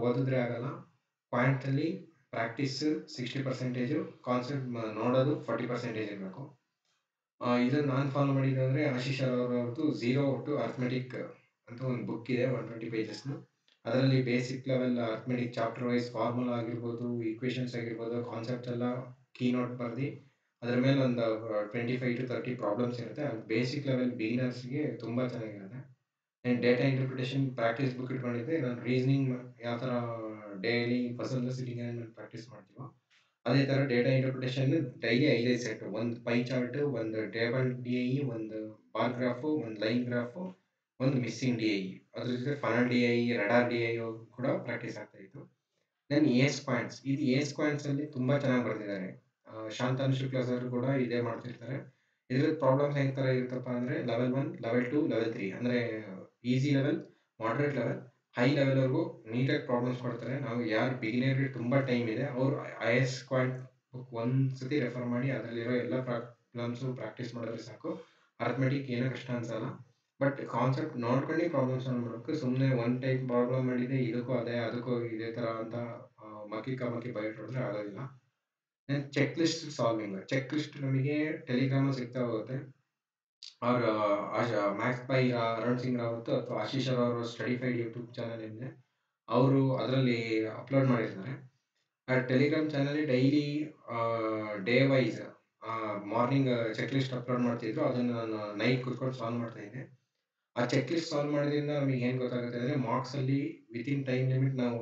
ಓದಿದ್ರೆ ಆಗಲ್ಲ. ಕ್ವಾಂಟಲ್ಲಿ ಪ್ರಾಕ್ಟೀಸ್ 60%, ಕಾನ್ಸೆಪ್ಟ್ ನೋಡೋದು 40% ಇರಬೇಕು. ಇದನ್ನು ನಾನು ಫಾಲೋ ಮಾಡಿದ್ದು ಅಂದರೆ ಆಶೀಶ್ ಅವ್ರದ್ದು ಝೀರೋ ಟು ಅರ್ಥಮೆಟಿಕ್ ಅಂತ ಒಂದು ಬುಕ್ ಇದೆ, 120 ಪೇಜಸ್‌ದು. ಅದರಲ್ಲಿ basic level arithmetic chapter wise formula ಆಗಿರ್ಬೋದು, ಈಕ್ವೇಷನ್ಸ್ ಆಗಿರ್ಬೋದು, ಕಾನ್ಸೆಪ್ಟ್ಸ್ ಎಲ್ಲ ಕೀನೋಟ್ ಬರೆದು ಅದ್ರ ಮೇಲೆ ಒಂದು 25 to 30 ಪ್ರಾಬ್ಲಮ್ಸ್ ಇರುತ್ತೆ. ಅದು ಬೇಸಿಕ್ ಲೆವೆಲ್ ಬಿಗಿನರ್ಸ್‌ಗೆ ತುಂಬ ಚೆನ್ನಾಗಿರುತ್ತೆ. And data interpretation practice book ಇಟ್ಕೊಂಡಿದ್ದೆ. ನಾನು ರೀಸನಿಂಗ್ ಯಾವ ಥರ daily puzzle sitting arrangement practice ಮಾಡ್ತೀವೋ ಅದೇ ಥರ ಡೇಟಾ ಇಂಟರ್ಪ್ರಿಟೇಷನ್ ಡೈಲಿ 5 ಸೆಟ್. ಒಂದು ಪೈ ಚಾರ್ಟ್, ಒಂದು ಟೇಬಲ್ DI, ಒಂದು ಬಾರ್ ಗ್ರಾಫು, ಒಂದು ಲೈನ್ ಗ್ರಾಫು, ಒಂದು ಮಿಸ್ಸಿಂಗ್ DI. ಅದ್ರ ಜೊತೆ ಫನಲ್ DI, ರಡಾರ್ DI ಕೂಡ ಪ್ರಾಕ್ಟೀಸ್ ಆಗ್ತಾ ಇತ್ತು. ದೆನ್ ಏಸ್ ಪಾಯಿಂಟ್ಸ್. ಇದು ಏಸ್ ಪಾಯಿಂಟ್ಸಲ್ಲಿ ತುಂಬ ಚೆನ್ನಾಗಿ ಬರೆದಿದ್ದಾರೆ. ಶಾಂತನು ಶುಕ್ಲಾ ಸರ್ ಕೂಡ ಇದೇ ಮಾಡ್ತಿರ್ತಾರೆ. ಇದ್ರದ್ದು ಪ್ರಾಬ್ಲಮ್ಸ್ ಹೆಂಗೆ ಥರ ಇರುತ್ತಪ್ಪ ಅಂದರೆ ಲೆವೆಲ್ 1, ಲೆವೆಲ್ 2, ಲೆವೆಲ್ 3 ಅಂದರೆ easy level, moderate level, high ಲೆವೆಲ್ವರೆಗೂ ನೀಟಾಗಿ ಪ್ರಾಬ್ಲಮ್ಸ್ ಕೊಡ್ತಾರೆ. ನಾವು ಯಾರು ಬಿಗಿನರ್‌ಗೆ ತುಂಬ ಟೈಮ್ ಇದೆ ಅವರು IS ಕ್ವಾಂಟ್ ಬುಕ್ ಒಂದು ಸತಿ ರೆಫರ್ ಮಾಡಿ ಅದರಲ್ಲಿರೋ ಎಲ್ಲ ಪ್ರಾಬ್ಲಮ್ಸು ಪ್ರಾಕ್ಟೀಸ್ ಮಾಡಿದ್ರೆ ಸಾಕು. ಅರ್ಥಮೆಟಿಕ್ ಏನೂ ಕಷ್ಟ ಅನ್ಸಲ್ಲ. ಬಟ್ ಕಾನ್ಸೆಪ್ಟ್ ನೋಡ್ಕೊಂಡು ಪ್ರಾಬ್ಲಮ್ ಸಾಲ್ವ್ ಮಾಡಬೇಕು. ಸುಮ್ಮನೆ ಒನ್ ಟೈಪ್ ಪ್ರಾಬ್ಲಮ್ ಮಾಡಿದ್ದೆ ಇದಕ್ಕೂ ಅದೇ, ಅದಕ್ಕೂ ಇದೇ ಥರ ಅಂತ ಮಕ್ಕಿ ಬೈಟ್ ಹೊಡೆದ್ರೆ ಆಗೋದಿಲ್ಲ. Checklist solving. Checklist ನಮಗೆ ಟೆಲಿಗ್ರಾಮಲ್ಲಿ ಸಿಗ್ತಾ ಹೋಗುತ್ತೆ. ಅವ್ರ ಮ್ಯಾಥ್ಸ್ ಬೈ ಅರುಣ್ ಸಿಂಗ್ ರಾವತ್ ಅಥವಾ ಆಶೀಶ್ ಅವರ ಸ್ಟಡಿಫೈಡ್ ಯೂಟ್ಯೂಬ್ ಚಾನಲ್ ಏನಿದೆ, ಅವರು ಅದರಲ್ಲಿ ಅಪ್ಲೋಡ್ ಮಾಡಿರ್ತಾರೆ. ಆ Telegram channel daily day wise morning checklist upload ಮಾಡ್ತಿದ್ರು. ಅದನ್ನು ನಾನು ನೈಟ್ ಕುತ್ಕೊಂಡು ಸಾಲ್ವ್ ಮಾಡ್ತಾ ಇದ್ದೆ. ಆ ಚೆಕ್ ಲಿಸ್ಟ್ ಸಾಲ್ವ್ ಮಾಡೋದ್ರಿಂದ ನಮಗೆ ಏನು ಗೊತ್ತಾಗುತ್ತೆ ಅಂದರೆ, ಮಾರ್ಕ್ಸಲ್ಲಿ ವಿತಿನ್ ಟೈಮ್ ಲಿಮಿಟ್ ನಾವು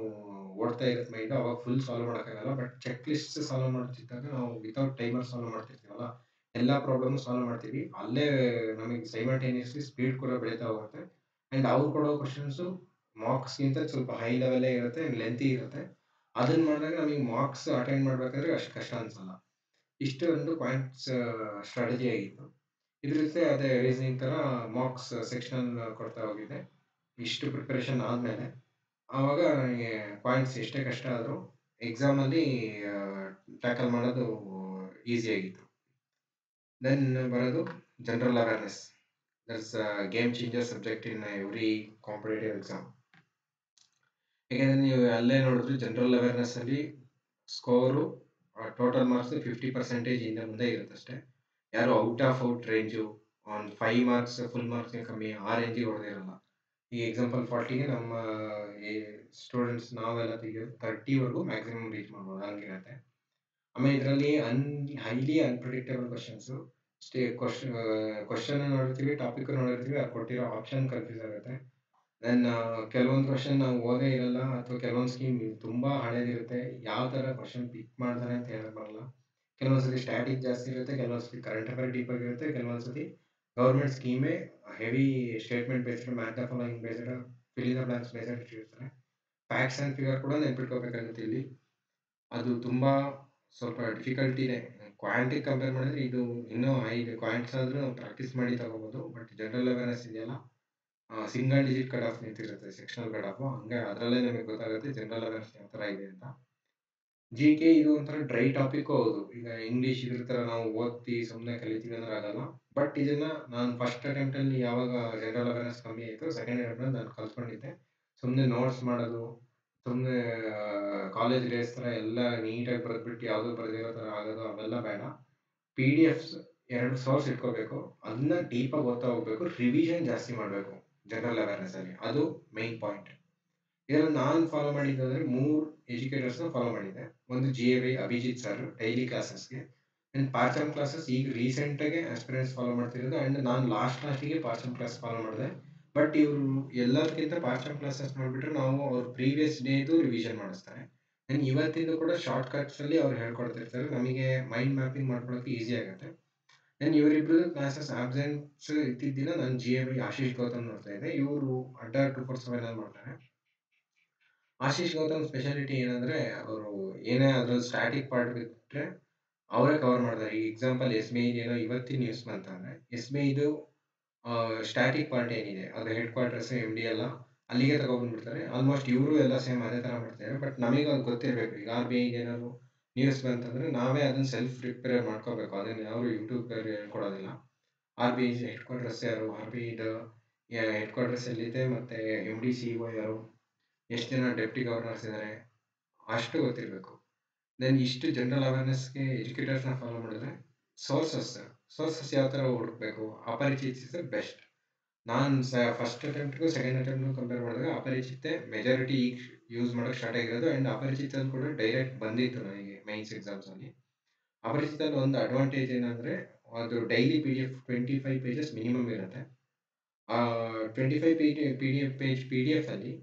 ಓಡ್ತಾ ಇರುತ್ತೆ ಮೈಂಡು, ಅವಾಗ ಫುಲ್ ಸಾಲ್ವ್ ಮಾಡೋಕ್ಕಾಗಲ್ಲ. ಬಟ್ ಚೆಕ್ ಲಿಸ್ಟ್ ಸಾಲ್ವ್ ಮಾಡ್ತಿದ್ದಾಗ ನಾವು ವಿತೌಟ್ ಟೈಮರ್ ಸಾಲ್ವ್ ಮಾಡ್ತಿರ್ತೀವಲ್ಲ, ಎಲ್ಲ ಪ್ರಾಬ್ಲಮ್ ಸಾಲ್ವ್ ಮಾಡ್ತೀವಿ. ಅಲ್ಲೇ ನಮಗೆ ಸೈಮಲ್ಟೇನಿಯಸ್ಲಿ ಸ್ಪೀಡ್ ಕೂಡ ಬೆಳೀತಾ ಹೋಗುತ್ತೆ. ಆ್ಯಂಡ್ ಅವ್ರು ಕೊಡೋ ಕ್ವಶನ್ಸು ಮಾರ್ಕ್ಸ್ಗಿಂತ ಸ್ವಲ್ಪ ಹೈ ಲೆವೆಲ್ಲೇ ಇರುತ್ತೆ ಆ್ಯಂಡ್ ಲೆಂತಿ ಇರುತ್ತೆ. ಅದನ್ನು ಮಾಡಿದಾಗ ನಮಗೆ ಮಾರ್ಕ್ಸ್ ಅಟೆಂಡ್ ಮಾಡಬೇಕಾದ್ರೆ ಅಷ್ಟು ಕಷ್ಟ ಅನಿಸಲ್ಲ. ಇಷ್ಟು ಒಂದು ಪಾಯಿಂಟ್ಸ್ ಸ್ಟ್ರಾಟಜಿ ಆಗಿತ್ತು. ಇದ್ರ ಜೊತೆ ಅದೇ ರೀಸನಿಂಗ್ ಥರ ಮಾರ್ಕ್ಸ್ ಸೆಕ್ಷನ್ ಕೊಡ್ತಾ ಹೋಗಿದ್ದೆ. ಇಷ್ಟು ಪ್ರಿಪ್ರೇಷನ್ ಆದಮೇಲೆ ಆವಾಗ ನನಗೆ ಪಾಯಿಂಟ್ಸ್ ಎಷ್ಟೇ ಕಷ್ಟ ಆದರೂ ಎಕ್ಸಾಮಲ್ಲಿ ಟ್ಯಾಕಲ್ ಮಾಡೋದು ಈಸಿ ಆಗಿತ್ತು. ದೆನ್ ಬರೋದು general awareness. That's game changer subject in every competitive exam. ಯಾಕೆಂದರೆ ನೀವು ಅಲ್ಲೇ ನೋಡಿದ್ರೆ ಜನರಲ್ ಅವೇರ್ನೆಸ್ಸಲ್ಲಿ ಸ್ಕೋರು ಟೋಟಲ್ ಮಾರ್ಕ್ಸ್ 50% ಇಂದ ಮುಂದೆ ಇರುತ್ತೆ ಅಷ್ಟೇ. ಯಾರು ಔಟ್ ಆಫ್ ಔಟ್ ರೇಂಜು ಒಂದು 5 ಮಾರ್ಕ್ಸ್ ಫುಲ್ ಮಾರ್ಕ್ಸ್ಗೆ ಕಮ್ಮಿ ಆ ರೇಂಜಿಗೆ ಹೊಡೆದಿರಲ್ಲ. ಈ ಎಕ್ಸಾಂಪಲ್ 40ಗೆ ನಮ್ಮ ಈ ಸ್ಟೂಡೆಂಟ್ಸ್ ನಾವೆಲ್ಲ ತೆಗೆಯೋದು 30ವರೆಗೂ ಮ್ಯಾಕ್ಸಿಮಮ್ ರೀಚ್ ಮಾಡ್ಬೋದು, ಹಂಗಿರುತ್ತೆ. ಆಮೇಲೆ ಇದರಲ್ಲಿ ಹೈಲಿ ಅನ್ಪ್ರಿಡಿಕ್ಟಬಲ್ ಕ್ವಶನ್ಸು. ಕ್ವಶನ್ ನೋಡಿರ್ತೀವಿ, ಟಾಪಿಕ್ ನೋಡಿರ್ತೀವಿ, ಅದು ಕೊಟ್ಟಿರೋ ಆಪ್ಷನ್ ಕನ್ಫ್ಯೂಸ್ ಆಗುತ್ತೆ. ದೆನ್ ಕೆಲವೊಂದು ಕ್ವಶನ್ ನಾವು ಓದೇ ಇರಲ್ಲ, ಅಥವಾ ಕೆಲವೊಂದು ಸ್ಕೀಮ್ ತುಂಬ ಹಳೇದಿರುತ್ತೆ. ಯಾವ ಥರ ಕ್ವಶನ್ ಪಿಕ್ ಮಾಡ್ತಾರೆ ಅಂತ ಹೇಳಕ್ ಬರಲ್ಲ. ಕೆಲವೊಂದು ಸತಿ ಸ್ಟ್ಯಾಟಿಕ್ ಜಾಸ್ತಿ ಇರುತ್ತೆ, ಕೆಲವೊಂದು ಸತಿ ಕರೆಂಟ್ ಅಫೇರ್ ಡೀಪ್ ಆಗಿರುತ್ತೆ, ಕೆಲವೊಂದು ಸತಿ ಗೌರ್ಮೆಂಟ್ ಸ್ಕೀಮೇ heavy statement based, math the following based, fill in the blanks based ಇಟ್ಟಿರ್ತಾರೆ. ಫ್ಯಾಕ್ಟ್ಸ್ ಆ್ಯಂಡ್ ಫಿಗರ್ ಕೂಡ ನೆನ್ಪಿಟ್ಕೋಬೇಕಾಗುತ್ತೆ ಇಲ್ಲಿ. ಅದು ತುಂಬ ಸ್ವಲ್ಪ ಡಿಫಿಕಲ್ಟಿನೇ. ಕ್ವಾಂಟಿಗೆ ಕಂಪೇರ್ ಮಾಡಿದ್ರೆ ಇದು ಇನ್ನೂ ಕ್ವಾಂಟ್ಸ್ ಆದರೂ ನಾವು ಪ್ರಾಕ್ಟೀಸ್ ಮಾಡಿ ತಗೋಬೋದು. ಬಟ್ ಜನರಲ್ ಅವೇರ್ನೆಸ್ ಇದೆಯಲ್ಲ, ಸಿಂಗಲ್ ಡಿಜಿಟ್ ಕಟ್ ಆಫ್ ನಿಂತಿರುತ್ತೆ, ಸೆಕ್ಷನಲ್ ಕಟ್ ಆಫು. ಹಂಗೆ ಅದರಲ್ಲೇ ನಮಗೆ ಗೊತ್ತಾಗುತ್ತೆ ಜನರಲ್ ಅವೇರ್ನೆಸ್ ಯಾವ ಥರ ಇದೆ ಅಂತ. ಜಿ ಕೆ ಇದು ಒಂಥರ ಡ್ರೈ ಟಾಪಿಕ್ಕು ಹೌದು. ಈಗ ಇಂಗ್ಲೀಷ್ ಇದ್ರ ಥರ ನಾವು ಓದ್ತಿ ಸುಮ್ಮನೆ ಕಲಿತೀವಿ ಅಂದ್ರೆ ಆಗಲ್ಲ. ಬಟ್ ಇದನ್ನು ನಾನು ಫಸ್ಟ್ ಅಟೆಂಪ್ಟಲ್ಲಿ ಯಾವಾಗ ಜನರಲ್ ಅವೇರ್ನೆಸ್ ಕಮ್ಮಿ ಆಯಿತು, ಸೆಕೆಂಡ್ ಅಟೆಂಪ್ಟಲ್ಲಿ ನಾನು ಕಲ್ತ್ಕೊಂಡಿದ್ದೆ. ಸುಮ್ಮನೆ ನೋಟ್ಸ್ ಮಾಡೋದು, ಸುಮ್ಮನೆ ಕಾಲೇಜ್ ಡೇಸ್ ಥರ ಎಲ್ಲ ನೀಟಾಗಿ ಬರೆದ್ಬಿಟ್ಟು ಯಾವುದೂ ಬರೆದಿರೋ ಥರ ಆಗೋದು, ಅವೆಲ್ಲ ಬೇಡ. ಪಿ ಡಿ ಎಫ್ಸ್ 2 ಸೋರ್ಸ್ ಇಟ್ಕೋಬೇಕು. ಅದನ್ನ ಡೀಪಾಗಿ ಓದ್ತಾ ಹೋಗ್ಬೇಕು. ರಿವಿಷನ್ ಜಾಸ್ತಿ ಮಾಡಬೇಕು ಜನರಲ್ ಅವೇರ್ನೆಸ್ಸಲ್ಲಿ. ಅದು ಮೈನ್ ಪಾಯಿಂಟ್. ಇದರಲ್ಲಿ ನಾನು ಫಾಲೋ ಮಾಡಿದ್ದಂದರೆ 3 ಎಜುಕೇಟರ್ಸ್ನ ಫಾಲೋ ಮಾಡಿದ್ದೆ. ಒಂದು GAY ಅಭಿಜಿತ್ ಸರ್ ಡೈಲಿ ಕ್ಲಾಸಸ್ಗೆ. ಆ್ಯಂಡ್ ಪಾರ್ಚಮ್ ಕ್ಲಾಸಸ್ ಈಗ ರೀಸೆಂಟಾಗೆ ಆಸ್ಪಿರೆಂಟ್ಸ್ ಫಾಲೋ ಮಾಡ್ತಿರೋದು. ಆ್ಯಂಡ್ ನಾನು ಲಾಸ್ಟಿಗೆ ಪಾರ್ಚಮ್ ಕ್ಲಾಸ್ ಫಾಲೋ ಮಾಡಿದೆ. ಬಟ್ ಇವರು ಎಲ್ಲದಕ್ಕಿಂತ ಪಾರ್ಚಮ್ ಕ್ಲಾಸಸ್ ನೋಡಿಬಿಟ್ರೆ ನಾವು ಅವ್ರ ಪ್ರೀವಿಯಸ್ ಡೇದು ರಿವಿಷನ್ ಮಾಡಿಸ್ತಾರೆ. ಆ್ಯಂಡ್ ಇವತ್ತಿಂದು ಕೂಡ ಶಾರ್ಟ್ ಕಟ್ಸಲ್ಲಿ ಅವ್ರು ಹೇಳ್ಕೊಡ್ತಿರ್ತಾರೆ. ನಮಗೆ ಮೈಂಡ್ ಮ್ಯಾಪಿಂಗ್ ಮಾಡ್ಕೊಳ್ಳೋಕ್ಕೆ ಈಸಿ ಆಗುತ್ತೆ. ಆ್ಯಂಡ್ ಇವರಿಬ್ಬರದ್ದು ಕ್ಲಾಸಸ್ ಆಬ್ಸೆಂಟ್ಸ್ ಇದ್ದಿದ್ದ ದಿನ ನಾನು GAY ಆಶೀಶ್ ಗೌತಮ್ ನೋಡ್ತಾ ಇದ್ದೆ. ಇವರು ಅಡ್ಡ 247 ಮಾಡ್ತಾರೆ. ಆಶೀಶ್ ಗೌತಮ್ ಸ್ಪೆಷಾಲಿಟಿ ಏನಂದರೆ, ಅವರು ಏನೇ ಅದ್ರಲ್ಲಿ ಸ್ಟ್ಯಾಟಿಕ್ ಪಾರ್ಟ್ ಬಿಟ್ಟರೆ ಅವರೇ ಕವರ್ ಮಾಡ್ತಾರೆ. ಈ ಎಕ್ಸಾಂಪಲ್ SBI ಏನೋ ಇವತ್ತಿನ ನ್ಯೂಸ್ ಬಂತಂದರೆ, SBIದು ಸ್ಟ್ಯಾಟಿಕ್ ಪಾರ್ಟ್ ಏನಿದೆ ಅದು ಹೆಡ್ ಕ್ವಾರ್ಟರ್ಸ್ MD ಎಲ್ಲ ಅಲ್ಲಿಗೆ ತಗೊಬಂದ್ಬಿಡ್ತಾರೆ. ಆಲ್ಮೋಸ್ಟ್ ಇವರು ಎಲ್ಲ ಸೇಮ್ ಅದೇ ಥರ ಮಾಡ್ತಾರೆ. ಬಟ್ ನಮಗೆ ಅದು ಗೊತ್ತಿರಬೇಕು. ಈಗ RBI ಏನಾದ್ರು ನ್ಯೂಸ್ ಬಂತಂದರೆ ನಾವೇ ಅದನ್ನು ಸೆಲ್ಫ್ ಪ್ರಿಪೇರ್ ಮಾಡ್ಕೋಬೇಕು. ಅದನ್ನು ಯಾರು ಯೂಟ್ಯೂಬಲ್ಲಿ ಹೇಳ್ಕೊಡೋದಿಲ್ಲ. RBI ಹೆಡ್ ಕ್ವಾರ್ಟರ್ಸ್ ಯಾರು, RBIದು ಹೆಡ್ ಕ್ವಾರ್ಟರ್ಸ್ ಎಲ್ಲಿದೆ, ಮತ್ತು MD CEO ಯಾರು, ಎಷ್ಟು ಜನ ಡೆಪ್ಟಿ ಗವರ್ನರ್ಸ್ ಇದ್ದಾರೆ, ಅಷ್ಟು ಗೊತ್ತಿರಬೇಕು. ದೆನ್ ಇಷ್ಟು ಜನರಲ್ ಅವೇರ್ನೆಸ್ಗೆ ಎಜುಕೇಟರ್ಸ್ನ ಫಾಲೋ ಮಾಡಿದ್ರೆ, ಸೋರ್ಸಸ್ ಯಾವ ಥರ ಹುಡುಕಬೇಕು, ಅಪರಿಚಿತ್ ಇಸ್ ಬೆಸ್ಟ್. ನಾನು ಫಸ್ಟ್ ಅಟೆಂಪ್ಟ್ಗೂ ಸೆಕೆಂಡ್ ಅಟೆಂಪ್ಟ್ಗೂ ಕಂಪೇರ್ ಮಾಡಿದಾಗ ಅಪರಿಚಿತೆ ಮೆಜಾರಿಟಿ ಈಗ ಯೂಸ್ ಮಾಡೋಕ್ಕೆ ಸ್ಟಾರ್ಟ್ ಆಗಿರೋದು. ಆ್ಯಂಡ್ ಅಪರಿಚಿತಲ್ಲಿ ಕೂಡ ಡೈರೆಕ್ಟ್ ಬಂದಿತ್ತು ನನಗೆ ಮೈನ್ಸ್ ಎಕ್ಸಾಮ್ಸಲ್ಲಿ. ಅಪರಿಚಿತಲ್ಲಿ ಒಂದು ಅಡ್ವಾಂಟೇಜ್ ಏನಂದರೆ, ಅದು ಡೈಲಿ PDF 25 ಪೇಜಸ್ ಮಿನಿಮಮ್ ಇರುತ್ತೆ. 25 PDF ಅಲ್ಲಿ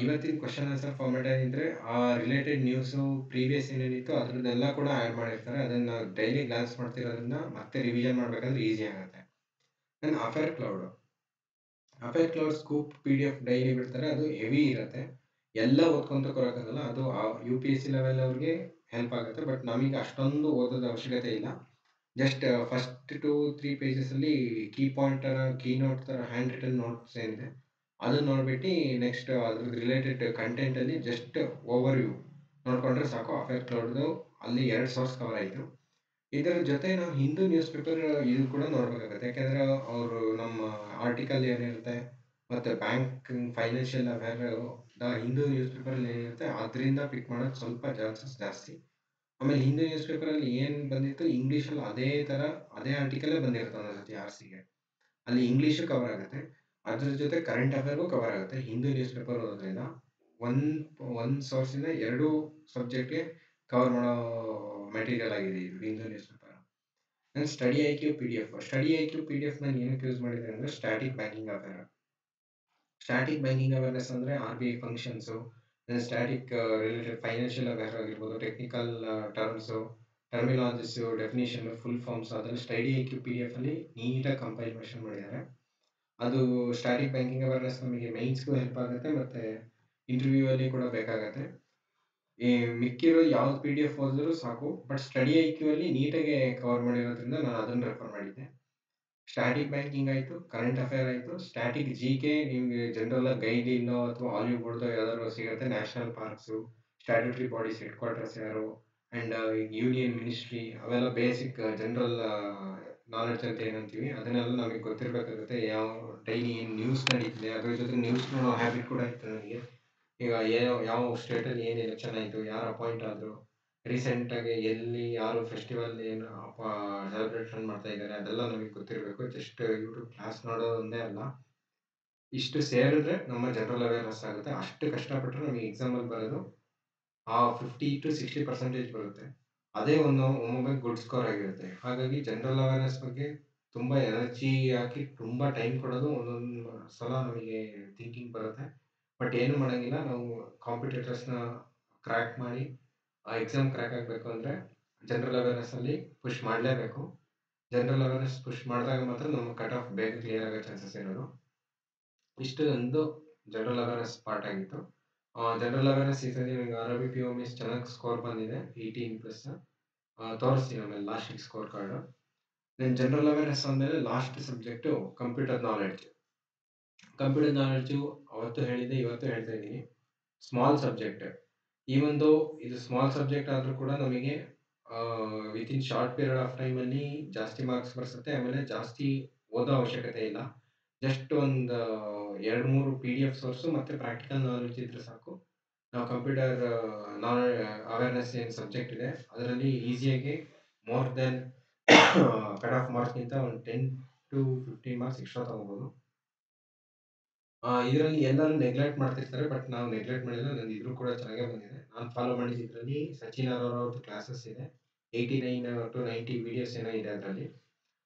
ಇವತ್ತಿನ ಕ್ವಶನ್ ಆನ್ಸರ್ ಫಾರ್ಮ್ಯಾಟ್ ಏನಿದ್ರೆ, ಆ ರಿಲೇಟೆಡ್ ನ್ಯೂಸು ಪ್ರೀವಿಯಸ್ ಏನೇನಿತ್ತು ಅದರದ್ದೆಲ್ಲ ಕೂಡ ಆ್ಯಡ್ ಮಾಡಿರ್ತಾರೆ. ಅದನ್ನು ಡೈಲಿ ಗ್ಲಾನ್ಸ್ ಮಾಡ್ತಿರೋದ್ರಿಂದ ಮತ್ತೆ ರಿವಿಷನ್ ಮಾಡಬೇಕಂದ್ರೆ ಈಸಿ ಆಗುತ್ತೆ. Then affair cloud scoop PDF daily ಬಿಡ್ತಾರೆ. ಅದು ಹೆವಿ ಇರುತ್ತೆ. ಎಲ್ಲ ಓದ್ಕೊಂತ ಕೊಡೋಕ್ಕಾಗಲ್ಲ. ಅದು UPSC ಲೆವೆಲ್ ಅವ್ರಿಗೆ ಹೆಲ್ಪ್ ಆಗುತ್ತೆ. ಬಟ್ ನಮಗೆ ಅಷ್ಟೊಂದು ಓದೋದು ಅವಶ್ಯಕತೆ ಇಲ್ಲ. ಜಸ್ಟ್ ಫಸ್ಟ್ 2-3 ಪೇಜಸಲ್ಲಿ ಕೀ ಪಾಯಿಂಟ್ ಥರ, ಕೀ ನೋಟ್ ಥರ ಹ್ಯಾಂಡ್ ರಿಟನ್ ನೋಟ್ಸ್ ಏನಿದೆ ಅದನ್ನು ನೋಡ್ಬಿಟ್ಟು ನೆಕ್ಸ್ಟ್ ಅದ್ರದ್ದು ರಿಲೇಟೆಡ್ ಕಂಟೆಂಟಲ್ಲಿ ಜಸ್ಟ್ ಓವರ್ವ್ಯೂ ನೋಡಿಕೊಂಡ್ರೆ ಸಾಕು. ಅಫೇರ್ ಕ್ಲೌಡ್ದು ಅಲ್ಲಿ 2 ಸೋರ್ಸ್ ಕವರ್ ಆಯಿತು. ಇದರ ಜೊತೆ ನಾವು ಹಿಂದೂ ನ್ಯೂಸ್ ಪೇಪರ್ ಇದು ಕೂಡ ನೋಡಬೇಕಾಗುತ್ತೆ. ಯಾಕೆಂದರೆ ಅವರು ನಮ್ಮ ಆರ್ಟಿಕಲ್ ಏನಿರುತ್ತೆ ಮತ್ತು banking financial aware the Hindu news ಪೇಪರಲ್ಲಿ ಏನಿರುತ್ತೆ ಅದರಿಂದ ಪಿಕ್ ಮಾಡೋಕ್ಕೆ ಸ್ವಲ್ಪ ಚಾನ್ಸಸ್ ಜಾಸ್ತಿ. ಆಮೇಲೆ ಹಿಂದೂ ನ್ಯೂಸ್ ಪೇಪರಲ್ಲಿ ಏನು ಬಂದಿತ್ತು ಇಂಗ್ಲೀಷಲ್ಲಿ ಅದೇ ಥರ ಅದೇ ಆರ್ಟಿಕಲೇ ಬಂದಿರುತ್ತೆ ಒಂದೊಂದ್ಸತಿ ಆರ್ಸಿಗೆ. ಅಲ್ಲಿ ಇಂಗ್ಲೀಷು ಕವರ್ ಆಗುತ್ತೆ. ಅದ್ರ ಜೊತೆ ಕರೆಂಟ್ ಅಫೇರ್‌ಗೂ ಕವರ್ ಆಗುತ್ತೆ. ಹಿಂದೂ ನ್ಯೂಸ್ ಪೇಪರ್ ಓದೋದ್ರಿಂದ ಒಂದ್ ಒಂದ್ ಸೋರ್ಸಿಂದ 2 ಸಬ್ಜೆಕ್ಟ್‌ಗೆ ಕವರ್ ಮಾಡೋ ಮೆಟೀರಿಯಲ್ ಆಗಿದೆ ಇದು ಹಿಂದೂ ನ್ಯೂಸ್ ಪೇಪರ್. ನಾನು study IQ PDF. Study IQ PDF ನಾನು ಏನಕ್ಕೆ ಯೂಸ್ ಮಾಡಿದೆ ಅಂದ್ರೆ static banking affair. Static banking awareness ಅಂದ್ರೆ RBI functions, static related financial aware ಆಗಿರ್ಬೋದು, technical terms, terminologies, definition, full forms ಅದೆಲ್ಲ ಸ್ಟಡಿ ಐಕ್ಯೂ ಪಿಡಿಎಫಲ್ಲಿ ನೀಟಾಗಿ ಕಂಪೈಲೇಷನ್ ಮಾಡಿದ್ದಾರೆ. ಅದು ಸ್ಟಾಟಿಕ್ ಬ್ಯಾಂಕಿಂಗ್ ಅವೇರ್‌ನೆಸ್ ನಮಗೆ ಮೈನ್ಸ್‌ಗೂ ಹೆಲ್ಪ್ ಆಗುತ್ತೆ ಮತ್ತೆ ಇಂಟರ್ವ್ಯೂ ಅಲ್ಲಿ ಕೂಡ ಬೇಕಾಗತ್ತೆ. ಈ ಮಿಕ್ಕಿರೋ ಯಾವ್ದು ಪಿಡಿಎಫ್ ಓದಿದ್ರು ಸಾಕು. ಬಟ್ ಸ್ಟಡಿ ಐಕ್ಯೂ ಅಲ್ಲಿ ನೀಟಾಗಿ ಕವರ್ ಮಾಡಿರೋದ್ರಿಂದ ನಾನು ಅದನ್ನ ರೆಫರ್ ಮಾಡಿದ್ದೆ. ಸ್ಟಾಟಿಕ್ ಬ್ಯಾಂಕಿಂಗ್ ಆಯ್ತು, ಕರೆಂಟ್ ಅಫೇರ್ ಆಯ್ತು, ಸ್ಟಾಟಿಕ್ ಜಿಕೆ ನಿಮ್ಗೆ ಜನರಲ್ ಆಗಿ ಗೈಡ್‌ಲೈನೋ ಅಥವಾ ಹಾಲಿವುಡ್‌ದೋ ಯಾವ್ದಾದ್ರು ಸಿಗುತ್ತೆ. National parks, statutory bodies head quarters ಯಾರು ಅಂಡ್ ಯೂನಿಯನ್ ಮಿನಿಸ್ಟ್ರಿ ಅವೆಲ್ಲ ಬೇಸಿಕ್ ಜನರಲ್ ನಾಲೆಡ್ಜ್ ಅಂತ ಏನಂತೀವಿ ಅದನ್ನೆಲ್ಲ ನಮಗೆ ಗೊತ್ತಿರಬೇಕಾಗುತ್ತೆ. ಯಾವ ಡೈಲಿ ಏನು ನ್ಯೂಸ್ ನಡೀತಿದೆ ಅದ್ರ ಜೊತೆ ನ್ಯೂಸ್ ನೋಡೋ ಹ್ಯಾಬಿಟ್ ಕೂಡ ಇತ್ತು ನನಗೆ. ಈಗ ಯಾವ ಸ್ಟೇಟಲ್ಲಿ ಏನು ಎಲೆಕ್ಷನ್ ಆಯಿತು, ಯಾರು ಅಪಾಯಿಂಟ್ ಆದರು, ರೀಸೆಂಟಾಗಿ ಎಲ್ಲಿ ಯಾರು ಫೆಸ್ಟಿವಲ್ ಏನು ಸೆಲೆಬ್ರೇಷನ್ ಮಾಡ್ತಾ ಇದ್ದಾರೆ ಅದೆಲ್ಲ ನಮಗೆ ಗೊತ್ತಿರಬೇಕು. ಜಸ್ಟ್ ಯೂಟ್ಯೂಬ್ ಕ್ಲಾಸ್ ನೋಡೋದೊಂದೇ ಅಲ್ಲ. ಇಷ್ಟು ಸೇರಿದ್ರೆ ನಮ್ಮ ಜನರಲ್ ಅವೇರ್‌ನೆಸ್ ಆಗುತ್ತೆ. ಅಷ್ಟು ಕಷ್ಟಪಟ್ಟರೆ ನಮಗೆ ಎಕ್ಸಾಮಲ್ಲಿ ಬರೋದು ಆ 50-60% ಬರುತ್ತೆ. ಅದೇ ಒಮ್ಮೊಮ್ಮೆ ಗುಡ್ ಸ್ಕೋರ್ ಆಗಿರುತ್ತೆ. ಹಾಗಾಗಿ ಜನರಲ್ ಅವೇರ್‌ನೆಸ್ ಬಗ್ಗೆ ತುಂಬ ಎನರ್ಜಿ ಹಾಕಿ ತುಂಬ ಟೈಮ್ ಕೊಡೋದು ಒಂದೊಂದು ಸಲ ನಮಗೆ ಥಿಂಕಿಂಗ್ ಬರುತ್ತೆ. ಬಟ್ ಏನು ಮಾಡಂಗಿಲ್ಲ. ನಾವು ಕಾಂಪಿಟೇಟರ್ಸ್‌ನ ಕ್ರ್ಯಾಕ್ ಮಾಡಿ ಆ ಎಕ್ಸಾಮ್ ಕ್ರ್ಯಾಕ್ ಆಗಬೇಕು ಅಂದರೆ ಜನರಲ್ ಅವೇರ್‌ನೆಸ್ಸಲ್ಲಿ ಪುಷ್ ಮಾಡಲೇಬೇಕು. ಜನರಲ್ ಅವೇರ್‌ನೆಸ್ ಪುಷ್ ಮಾಡಿದಾಗ ಮಾತ್ರ ನಮ್ಮ ಕಟ್ ಆಫ್ ಬೇಗ ಕ್ಲಿಯರ್ ಆಗೋ ಚಾನ್ಸಸ್ ಇರೋದು. ಇಷ್ಟು ಒಂದು ಜನರಲ್ ಅವೇರ್‌ನೆಸ್ ಪಾರ್ಟ್ ಆಗಿತ್ತು. ಜನರಲ್ ಅವೇರ್‌ನೆಸ್ ಈ ಸತಿ ನನಗೆ ಆರ್-ಆರ್-ಬಿ-ಪಿ-ಒ-ಎಮ್-ಎಸ್ ಚೆನ್ನಾಗಿ ಸ್ಕೋರ್ ಬಂದಿದೆ 18+ ತೋರಿಸ್ತೀನಿ ಆಮೇಲೆ ಲಾಸ್ಟಿಗೆ score card. Then general awareness ಆದಮೇಲೆ last subject computer knowledge. Computer knowledge ಅವತ್ತು ಹೇಳಿದ್ದೆ, ಇವತ್ತು ಹೇಳ್ತಾ ಇದ್ದೀನಿ. Small subject. ಈವನ್ ದೋ ಇದು ಸ್ಮಾಲ್ ಸಬ್ಜೆಕ್ಟ್ ಆದ್ರೂ ಕೂಡ ನಮಗೆ ವಿತಿನ್ ಶಾರ್ಟ್ ಪೀರಿಯಡ್ ಆಫ್ ಟೈಮಲ್ಲಿ ಜಾಸ್ತಿ ಮಾರ್ಕ್ಸ್ ಬರ್ಸುತ್ತೆ. ಆಮೇಲೆ ಜಾಸ್ತಿ ಓದೋ ಅವಶ್ಯಕತೆ ಇಲ್ಲ. ಜಸ್ಟ್ ಒಂದು 2-3 ಪಿಡಿಎಫ್ ಸೋರ್ಸು ಮತ್ತೆ ಪ್ರಾಕ್ಟಿಕಲ್ ನಾಲೆಡ್ಜ್ ಇದ್ರೆ ಸಾಕು. ನಾವು ಕಂಪ್ಯೂಟರ್ ನಾಲೆ ಅವೇರ್‌ನೆಸ್ ಏನು ಸಬ್ಜೆಕ್ಟ್ ಇದೆ ಅದರಲ್ಲಿ ಈಸಿಯಾಗಿ ಮೋರ್ ದೆನ್ ಕಟ್ ಆಫ್ ಮಾರ್ಕ್ಸ್‌ಗಿಂತ ಒಂದು 10-15 ಮಾರ್ಕ್ಸ್ ಎಕ್ಸ್ಟ್ರಾ ತಗೋಬೋದು. ಇದರಲ್ಲಿ ಎಲ್ಲರೂ ನೆಗ್ಲೆಕ್ಟ್ ಮಾಡ್ತಿರ್ತಾರೆ. ಬಟ್ ನಾವು ನೆಗ್ಲೆಕ್ಟ್ ಮಾಡಿಲ್ಲ. ನಂದು ಇದ್ರೂ ಕೂಡ ಚೆನ್ನಾಗೇ ಬಂದಿದೆ. ನಾನು ಫಾಲೋ ಮಾಡಿದ್ದು ಇದರಲ್ಲಿ ಸಚಿನ್ ಅರೋರಾ ಅವ್ರದ್ದು ಕ್ಲಾಸಸ್ ಇದೆ. 89-90 ವೀಡಿಯೋಸ್ ಏನೋ ಇದೆ ಅದರಲ್ಲಿ.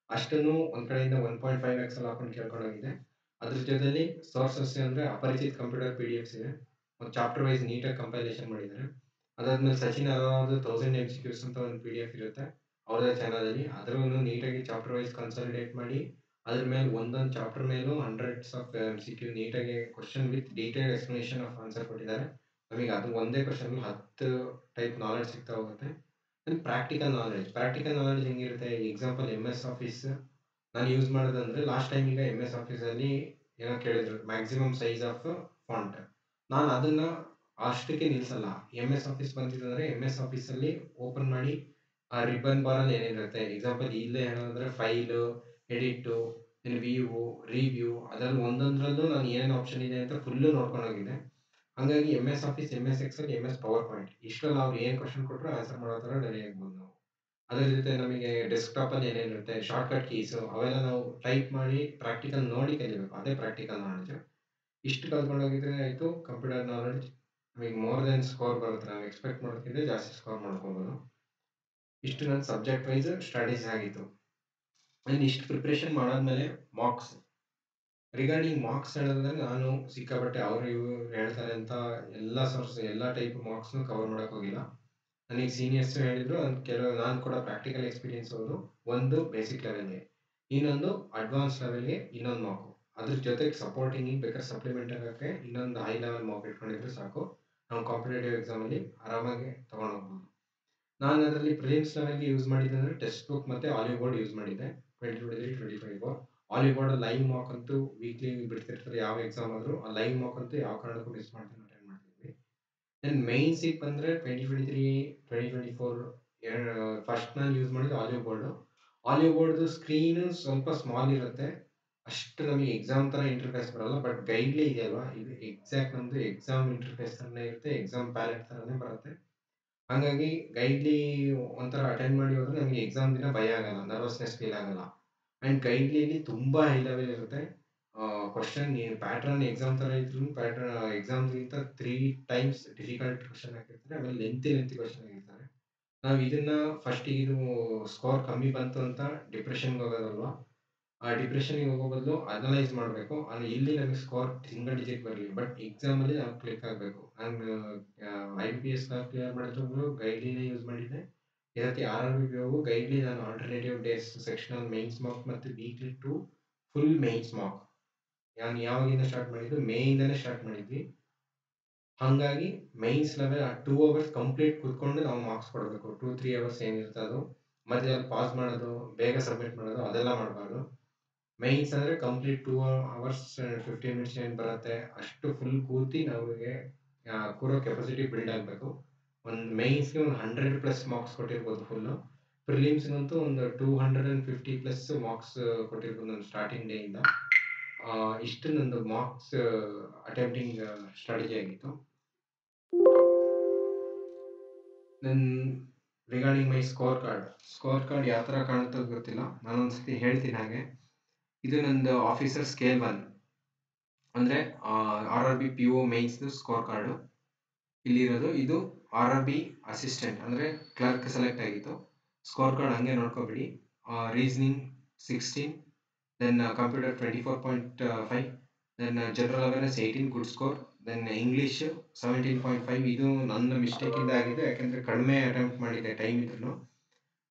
ಅಷ್ಟನ್ನು ಒಂದ್ ಕಡೆಯಿಂದ 1.5x ಅಲ್ಲಿ ಹಾಕೊಂಡು ಕೇಳ್ಕೊಂಡು ಹೋಗಿದ್ದೆ. ಅದ್ರ ಜೊತೆಲಿ ಸೋರ್ಸಸ್ ಅಂದ್ರೆ ಅಪರಿಚಿತ್ ಕಂಪ್ಯೂಟರ್ ಪಿಡಿಎಫ್ಸ್ ಇದೆ. ಒಂದು ಚಾಪ್ಟರ್ ವೈಸ್ ನೀಟಾಗಿ ಕಂಪೈಲೇಷನ್ ಮಾಡಿದ್ದಾರೆ. ಅದಾದ್ಮೇಲೆ ಸಚಿನ್ ಅರೋರಾ ಅವ್ರದ್ದು 1000 MCQs ಅಂತ ಒಂದು ಪಿಡಿಎಫ್ ಇರುತ್ತೆ ಅವ್ರದೇ ಚಾನಲಲ್ಲಿ. ಅದರಲ್ಲೂ ನೀಟಾಗಿ ಚಾಪ್ಟರ್ ವೈಸ್ ಕನ್ಸಾಲಿಡೇಟ್ ಮಾಡಿ ಅದ್ರ ಮೇಲೆ ಒಂದೊಂದು ಚಾಪ್ಟರ್ ಮೇಲೂ ಹಂಡ್ರೆಡ್ಸ್ ಆಫ್ MCQ ನೀಟಾಗಿ question with detailed explanation of answer ಕೊಟ್ಟಿದ್ದಾರೆ. ನಮಗೆ ಅದು ಒಂದೇ ಕ್ವಶನ್ 10 ಟೈಪ್ ನಾಲೆಡ್ಜ್ ಸಿಗ್ತಾ ಹೋಗುತ್ತೆ. ದೆನ್ ಪ್ರಾಕ್ಟಿಕಲ್ ನಾಲೆಡ್ಜ್ ಹೆಂಗಿರುತ್ತೆ? ಎಕ್ಸಾಂಪಲ್ MS ಆಫೀಸ್ ನಾನು ಯೂಸ್ ಮಾಡೋದಂದ್ರೆ ಲಾಸ್ಟ್ ಟೈಮ್ ಈಗ MS ಆಫೀಸಲ್ಲಿ ಏನೋ ಕೇಳಿದ್ರು ಮ್ಯಾಕ್ಸಿಮಮ್ ಸೈಜ್ ಆಫ್ ಫಾಂಟ್. ನಾನು ಅದನ್ನ ಅಷ್ಟಕ್ಕೆ ನಿಲ್ಸಲ್ಲ. MS ಆಫೀಸ್ ಬಂದಿತ್ತಂದ್ರೆ MS ಆಫೀಸಲ್ಲಿ ಓಪನ್ ಮಾಡಿ ಆ ರಿಬ್ಬನ್ ಬಾರಲ್ಲಿ ಏನೇನಿರುತ್ತೆ ಎಕ್ಸಾಂಪಲ್ ಇಲ್ಲೇ ಹೇಳೋದಂದ್ರೆ file, edit, then view, review ಅದರಲ್ಲಿ ಒಂದೊಂದರಲ್ಲೂ ನಾನು ಏನೇನು ಆಪ್ಷನ್ ಇದೆ ಅಂತ ಫುಲ್ಲು ನೋಡ್ಕೊಂಡು ಹೋಗಿದ್ದೆ. ಹಂಗಾಗಿ MS office, MS Excel, MS power point ಇಷ್ಟರಲ್ಲಿ ಅವ್ರು ಏನು ಕ್ವಶನ್ ಕೊಟ್ಟರು ಆನ್ಸರ್ ಮಾಡೋ ಥರ ರೆಡಿ ಆಗ್ಬೋದು ನಾವು. ಅದ್ರ ಜೊತೆ ನಮಗೆ ಡೆಸ್ಕ್‌ಟಾಪಲ್ಲಿ ಏನೇನಿರುತ್ತೆ ಶಾರ್ಟ್‌ಕಟ್ ಕೀಸು ಅವೆಲ್ಲ ನಾವು ಟೈಪ್ ಮಾಡಿ ಪ್ರಾಕ್ಟಿಕಲ್ ನೋಡಿ ಕಲಿಬೇಕು. ಅದೇ ಪ್ರಾಕ್ಟಿಕಲ್ ನಾಲೆಡ್ಜ್. ಇಷ್ಟು ಕಲ್ತ್ಕೊಂಡು ಹೋಗಿದ್ರೆ ಆಯಿತು ಕಂಪ್ಯೂಟರ್ ನಾಲೆಡ್ಜ್ ನಮಗೆ ಮೋರ್ ದೆನ್ ಸ್ಕೋರ್ ಬರುತ್ತೆ. ನಾವು ಎಕ್ಸ್ಪೆಕ್ಟ್ ಮಾಡೋದಕ್ಕಿಂತ ಜಾಸ್ತಿ ಸ್ಕೋರ್ ಮಾಡ್ಕೋಬೋದು. ಇಷ್ಟು ನನ್ನ ಸಬ್ಜೆಕ್ಟ್ ವೈಸ್ ಸ್ಟ್ರಾಟಜಿ ಆಗಿತ್ತು. ಇಷ್ಟು ಪ್ರಿಪ್ರೇಷನ್ ಮಾಡಾದ್ಮೇಲೆ ಮಾರ್ಕ್ಸ್. ರಿಗಾರ್ಡಿಂಗ್ ಮಾರ್ಕ್ಸ್ ಹೇಳೋದಂದ್ರೆ ನಾನು ಸಿಕ್ಕಾಪಟ್ಟೆ ಅವ್ರು ಇವ್ರು ಹೇಳ್ತಾರೆ ಅಂತ ಎಲ್ಲ ಸೋರ್ಸ್ ಎಲ್ಲ ಟೈಪ್ ಮಾರ್ಕ್ಸ್‌ನು ಕವರ್ ಮಾಡಕ್ ಹೋಗಿಲ್ಲ. ನನಗೆ ಸೀನಿಯರ್ಸ್ ಹೇಳಿದ್ರು ನಾನು ಕೂಡ ಪ್ರಾಕ್ಟಿಕಲ್ ಎಕ್ಸ್‌ಪೀರಿಯನ್ಸ್ ಅವ್ರು. ಒಂದು ಬೇಸಿಕ್ ಲೆವೆಲ್‌ಗೆ, ಇನ್ನೊಂದು ಅಡ್ವಾನ್ಸ್ ಲೆವೆಲ್‌ಗೆ ಇನ್ನೊಂದು ಮಾರ್ಕು. ಅದ್ರ ಜೊತೆಗೆ ಸಪೋರ್ಟಿಂಗಿಗೆ ಬೇಕಾದ್ರೆ ಸಪ್ಲಿಮೆಂಟ್ ಆಗಕ್ಕೆ ಇನ್ನೊಂದು ಹೈ ಲೆವೆಲ್ ಮಾರ್ಕ್ ಇಟ್ಕೊಂಡಿದ್ರೆ ಸಾಕು. ನಾವು ಕಾಂಪಿಟೇಟಿವ್ ಎಕ್ಸಾಮಲ್ಲಿ ಆರಾಮಾಗಿ ತಗೊಂಡು ಹೋಗ್ಬೋದು. ನಾನು ಅದರಲ್ಲಿ ಪ್ರಿಲಿಮ್ಸ್ ಲೆವೆಲ್‌ಗೆ ಯೂಸ್ ಮಾಡಿದ್ದಂದ್ರೆ ಟೆಕ್ಸ್ಟ್ ಬುಕ್ ಮತ್ತೆ ಆಲಿವ್ ಬೋರ್ಡ್ ಯೂಸ್ ಮಾಡಿದ್ದೆ 2023, 2024. ಆಲಿವ್ ಬೋರ್ಡ್ ಲೈವ್ ಮಾರ್ಕ್ ಅಂತೂ ವೀಕ್ಲಿ ಬಿಡ್ತಿರ್ತಾರೆ ಯಾವ ಎಕ್ಸಾಮ್ ಆದ್ರೂ. ಆ ಲೈವ್ ಮಾರ್ಕ್ ಅಂತೂ ಯಾವ ಕಾರಣಕ್ಕೂ ಮಿಸ್ ಮಾಡ್ದೆ ಅಟೆಂಡ್ ಮಾಡ್ತಿದ್ವಿ. ದೆನ್ ಮೇನ್ಸಿಗೆ ಬಂದ್ರೆ 2023, 2024 ಫಸ್ಟ್ ನಾನು ಯೂಸ್ ಮಾಡಿದ್ದು ಆಲಿವ್ ಬೋರ್ಡು. ಆಲಿವ್ ಬೋರ್ಡ್‌ದು ಸ್ಕ್ರೀನು ಸ್ವಲ್ಪ ಸ್ಮಾಲ್ ಇರುತ್ತೆ. ಅಷ್ಟು ನಮಗೆ ಎಕ್ಸಾಮ್ ಥರ ಇಂಟರ್ಫೇಸ್ ಬರಲ್ಲ. ಬಟ್ ಗೈಡ್‌ಲೇ ಇದೆಯಲ್ವಾ ಇದು ಎಕ್ಸಾಕ್ಟ್ ನಮ್ದು ಎಕ್ಸಾಮ್ ಇಂಟರ್ಫೇಸ್ ಥರನೇ ಇರುತ್ತೆ. ಎಕ್ಸಾಮ್ ಪ್ಯಾಲೆಟ್ ಥರನೇ ಬರುತ್ತೆ. ಹಾಗಾಗಿ ಗೈಡ್ಲಿ ಒಂಥರ ಅಟೆಂಡ್ ಮಾಡಿ ಹೋದ್ರೆ ನಮಗೆ ಎಕ್ಸಾಮ್ ದಿನ ಭಯ ಆಗಲ್ಲ, ನರ್ವಸ್ನೆಸ್ ಫೀಲ್ ಆಗಲ್ಲ. ಆ್ಯಂಡ್ ಗೈಡ್ಲಿಲಿ ತುಂಬ ಹೈ ಲೆವೆಲ್ ಇರುತ್ತೆ. ಕ್ವಶನ್ ಪ್ಯಾಟ್ರನ್ ಎಕ್ಸಾಮ್ ಥರ ಇದ್ರೂ ಎಕ್ಸಾಮ್ಗಿಂತ 3 ಟೈಮ್ಸ್ ಡಿಫಿಕಲ್ಟ್ ಕ್ವಶನ್ ಹಾಕಿರ್ತಾರೆ. ಆಮೇಲೆ ಲೆಂತಿ ಕ್ವಶನ್ ಆಗಿರ್ತಾರೆ. ನಾವು ಇದನ್ನ ಫಸ್ಟಿಗೆ ಇದು ಸ್ಕೋರ್ ಕಮ್ಮಿ ಬಂತು ಅಂತ ಡಿಪ್ರೆಷನ್ಗೆ ಹೋಗೋದಲ್ವಾ. ಆ ಡಿಪ್ರೆಷನ್ಗೆ ಹೋಗೋ ಬದಲು ಅನಲೈಸ್ ಮಾಡಬೇಕು. ಇಲ್ಲಿ ನಮಗೆ ಸ್ಕೋರ್ ಸಿಂಗಲ್ ಡಿಜಿಟ್ ಬರಲಿ, ಬಟ್ ಎಕ್ಸಾಮಲ್ಲಿ ನಾವು ಕ್ಲಿಕ್ ಆಗಬೇಕು. ನಾನು IBPS ಕ್ಲಿಯರ್ ಮಾಡಿದ್ರು ಗೈಡ್ಲಿನೇ ಯೂಸ್ ಮಾಡಿದ್ದೆ. ಈ ಸರ್ತಿ RRB ಗೈಡ್ಲಿ ನಾನು alternative days sectional mains mark ಮತ್ತು ವೀಕ್ಲಿ 2 ಫುಲ್ ಮೇನ್ಸ್ ಮಾರ್ಕ್ ನಾನು ಯಾವಾಗಿಂದ ಸ್ಟಾರ್ಟ್ ಮಾಡಿದ್ದು, ಮೇಯಿಂದನೇ ಸ್ಟಾರ್ಟ್ ಮಾಡಿದ್ವಿ. ಹಾಗಾಗಿ ಮೈನ್ಸ್ ಲೆವೆಲ್ 2 ಅವರ್ಸ್ ಕಂಪ್ಲೀಟ್ ಕೂತ್ಕೊಂಡು ನಾವು ಮಾರ್ಕ್ಸ್ ಕೊಡಬೇಕು. 2-3 ಅವರ್ಸ್ ಏನಿರುತ್ತೆ ಅದು ಮಧ್ಯದಲ್ಲಿ ಪಾಸ್ ಮಾಡೋದು, ಬೇಗ ಸಬ್ಮಿಟ್ ಮಾಡೋದು ಅದೆಲ್ಲ ಮಾಡಬಾರ್ದು. ಮೈನ್ಸ್ ಅಂದರೆ ಕಂಪ್ಲೀಟ್ 2 ಅವರ್ಸ್ 15 ಮಿನಿಟ್ಸ್ ಏನು ಬರುತ್ತೆ ಅಷ್ಟು ಫುಲ್ ಕೂತಿ ನಮಗೆ ಕೂರೋ ಕೆಪಾಸಿಟಿ ಬಿಲ್ಡ್ ಆಗಬೇಕು. ಒಂದು ಮೇನ್ಸ್ಗೆ ಒಂದು 100+ ಮಾರ್ಕ್ಸ್ ಕೊಟ್ಟಿರ್ಬೋದು ಫುಲ್ಲು. ಪ್ರಿಲಿಮ್ಸ್ಗಂತೂ ಒಂದು 250+ ಮಾರ್ಕ್ಸ್ ಕೊಟ್ಟಿರ್ಬೋದು ನಾನು ಸ್ಟಾರ್ಟಿಂಗ್ ಡೇಯಿಂದ. ಇಷ್ಟು ನಂದು ಮಾರ್ಕ್ಸ್ ಅಟೆಂಪ್ಟಿಂಗ್ ಸ್ಟ್ರಾಟಜಿ ಆಗಿತ್ತು. ರಿಗಾರ್ಡಿಂಗ್ ಮೈ ಸ್ಕೋರ್ ಕಾರ್ಡ್ ಯಾವ ಥರ ಕಾಣುತ್ತೋ ಗೊತ್ತಿಲ್ಲ. ನಾನೊಂದ್ಸತಿ ಹೇಳ್ತೀನಿ ಹಾಗೆ. ಇದು ನಂದು ಆಫೀಸರ್ ಸ್ಕೇಲ್ 1 ಅಂದರೆ RRB PO ಮೇನ್ಸ್ದು ಸ್ಕೋರ್ ಕಾರ್ಡು ಇಲ್ಲಿರೋದು. ಇದು RRB ಅಸಿಸ್ಟೆಂಟ್ ಅಂದರೆ ಕ್ಲರ್ಕ್ ಸೆಲೆಕ್ಟ್ ಆಗಿತ್ತು. ಸ್ಕೋರ್ ಕಾರ್ಡ್ ಹಂಗೆ ನೋಡ್ಕೊಬಿಡಿ. Reasoning 16, then computer 24.5, then general awareness 18 good score, then English 17.5. ಇದು ನನ್ನ ಮಿಸ್ಟೇಕಿಂದ ಆಗಿದೆ, ಯಾಕೆಂದರೆ ಕಡಿಮೆ ಅಟೆಂಪ್ಟ್ ಮಾಡಿದ್ದೆ ಟೈಮ್ ಇದ್ರೂ.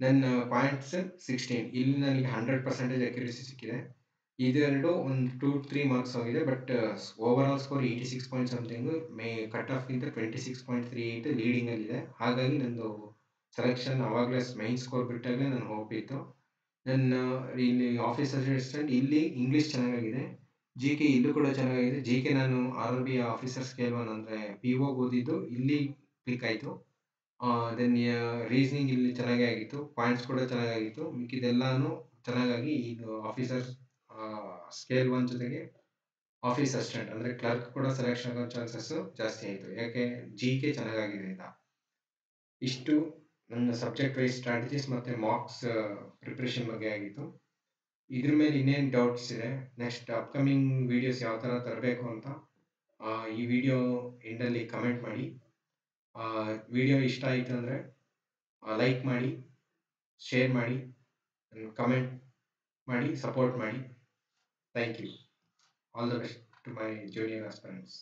Then points 16. ಇಲ್ಲಿ ನನಗೆ 100% ಅಕ್ಯುರೇಸಿ ಸಿಕ್ಕಿದೆ. ಇದೆರಡು ಒಂದು 2-3 ಮಾರ್ಕ್ಸ್ ಹೋಗಿದೆ. But overall score 86 point something, cut ಆಫ್ಗಿಂತ 26.38 ಲೀಡಿಂಗಲ್ಲಿದೆ. ಹಾಗಾಗಿ ನಂದು ಸೆಲೆಕ್ಷನ್ ಆವಾಗಲೇ ಮೈನ್ ಸ್ಕೋರ್ ಬಿಟ್ಟಾಗಲೇ ನನ್ನ ಹೋಪ್ ಇತ್ತು. ದೆನ್ ಇಲ್ಲಿ ಆಫೀಸ್ ಅಸಿಸ್ಟೆಂಟ್ ಇಲ್ಲಿ ಇಂಗ್ಲೀಷ್ ಚೆನ್ನಾಗಿದೆ, GK ಇಲ್ಲೂ ಕೂಡ ಚೆನ್ನಾಗಿದೆ. GK ನಾನು RRB ಆಫೀಸರ್ ಸ್ಕೇಲ್ 1 ಅಂದರೆ PO ಓದಿದ್ದು ಇಲ್ಲಿ ಕ್ಲಿಕ್ ಆಯಿತು. ದೆನ್ ರೀಸನಿಂಗ್ ಇಲ್ಲಿ ಚೆನ್ನಾಗೇ ಆಗಿತ್ತು, ಪಾಯಿಂಟ್ಸ್ ಕೂಡ ಚೆನ್ನಾಗಾಗಿತ್ತು. ಮಿಕ್ಕಿದೆಲ್ಲನೂ ಚೆನ್ನಾಗಾಗಿ ಇದು ಆಫೀಸರ್ ಸ್ಕೇಲ್ 1 ಜೊತೆಗೆ ಆಫೀಸ್ ಅಸಿಸ್ಟೆಂಟ್ ಅಂದರೆ ಕ್ಲರ್ಕ್ ಕೂಡ ಸೆಲೆಕ್ಷನ್ ಆಗೋ ಚಾನ್ಸಸ್ಸು ಜಾಸ್ತಿ ಆಯಿತು, ಯಾಕೆ GK ಚೆನ್ನಾಗಾಗಿದೆ ಅಂತ. ಇಷ್ಟು ನನ್ನ ಸಬ್ಜೆಕ್ಟ್ ವೈಸ್ ಸ್ಟ್ರಾಟಜೀಸ್ ಮತ್ತು ಮಾರ್ಕ್ಸ್ ಪ್ರಿಪ್ರೇಷನ್ ಬಗ್ಗೆ ಆಗಿತ್ತು. ಇದ್ರ ಮೇಲೆ ಇನ್ನೇನು ಡೌಟ್ಸ್ ಇದೆ, ನೆಕ್ಸ್ಟ್ ಅಪ್ಕಮಿಂಗ್ ವೀಡಿಯೋಸ್ ಯಾವ ಥರ ತರಬೇಕು ಅಂತ ಈ ವಿಡಿಯೋ ಎಂಡಲ್ಲಿ ಕಮೆಂಟ್ ಮಾಡಿ. ವಿಡಿಯೋ ಇಷ್ಟ ಆಯಿತು ಅಂದರೆ ಲೈಕ್ ಮಾಡಿ, ಶೇರ್ ಮಾಡಿ, ಕಮೆಂಟ್ ಮಾಡಿ, ಸಪೋರ್ಟ್ ಮಾಡಿ. Thank you. All the best to my junior aspirants.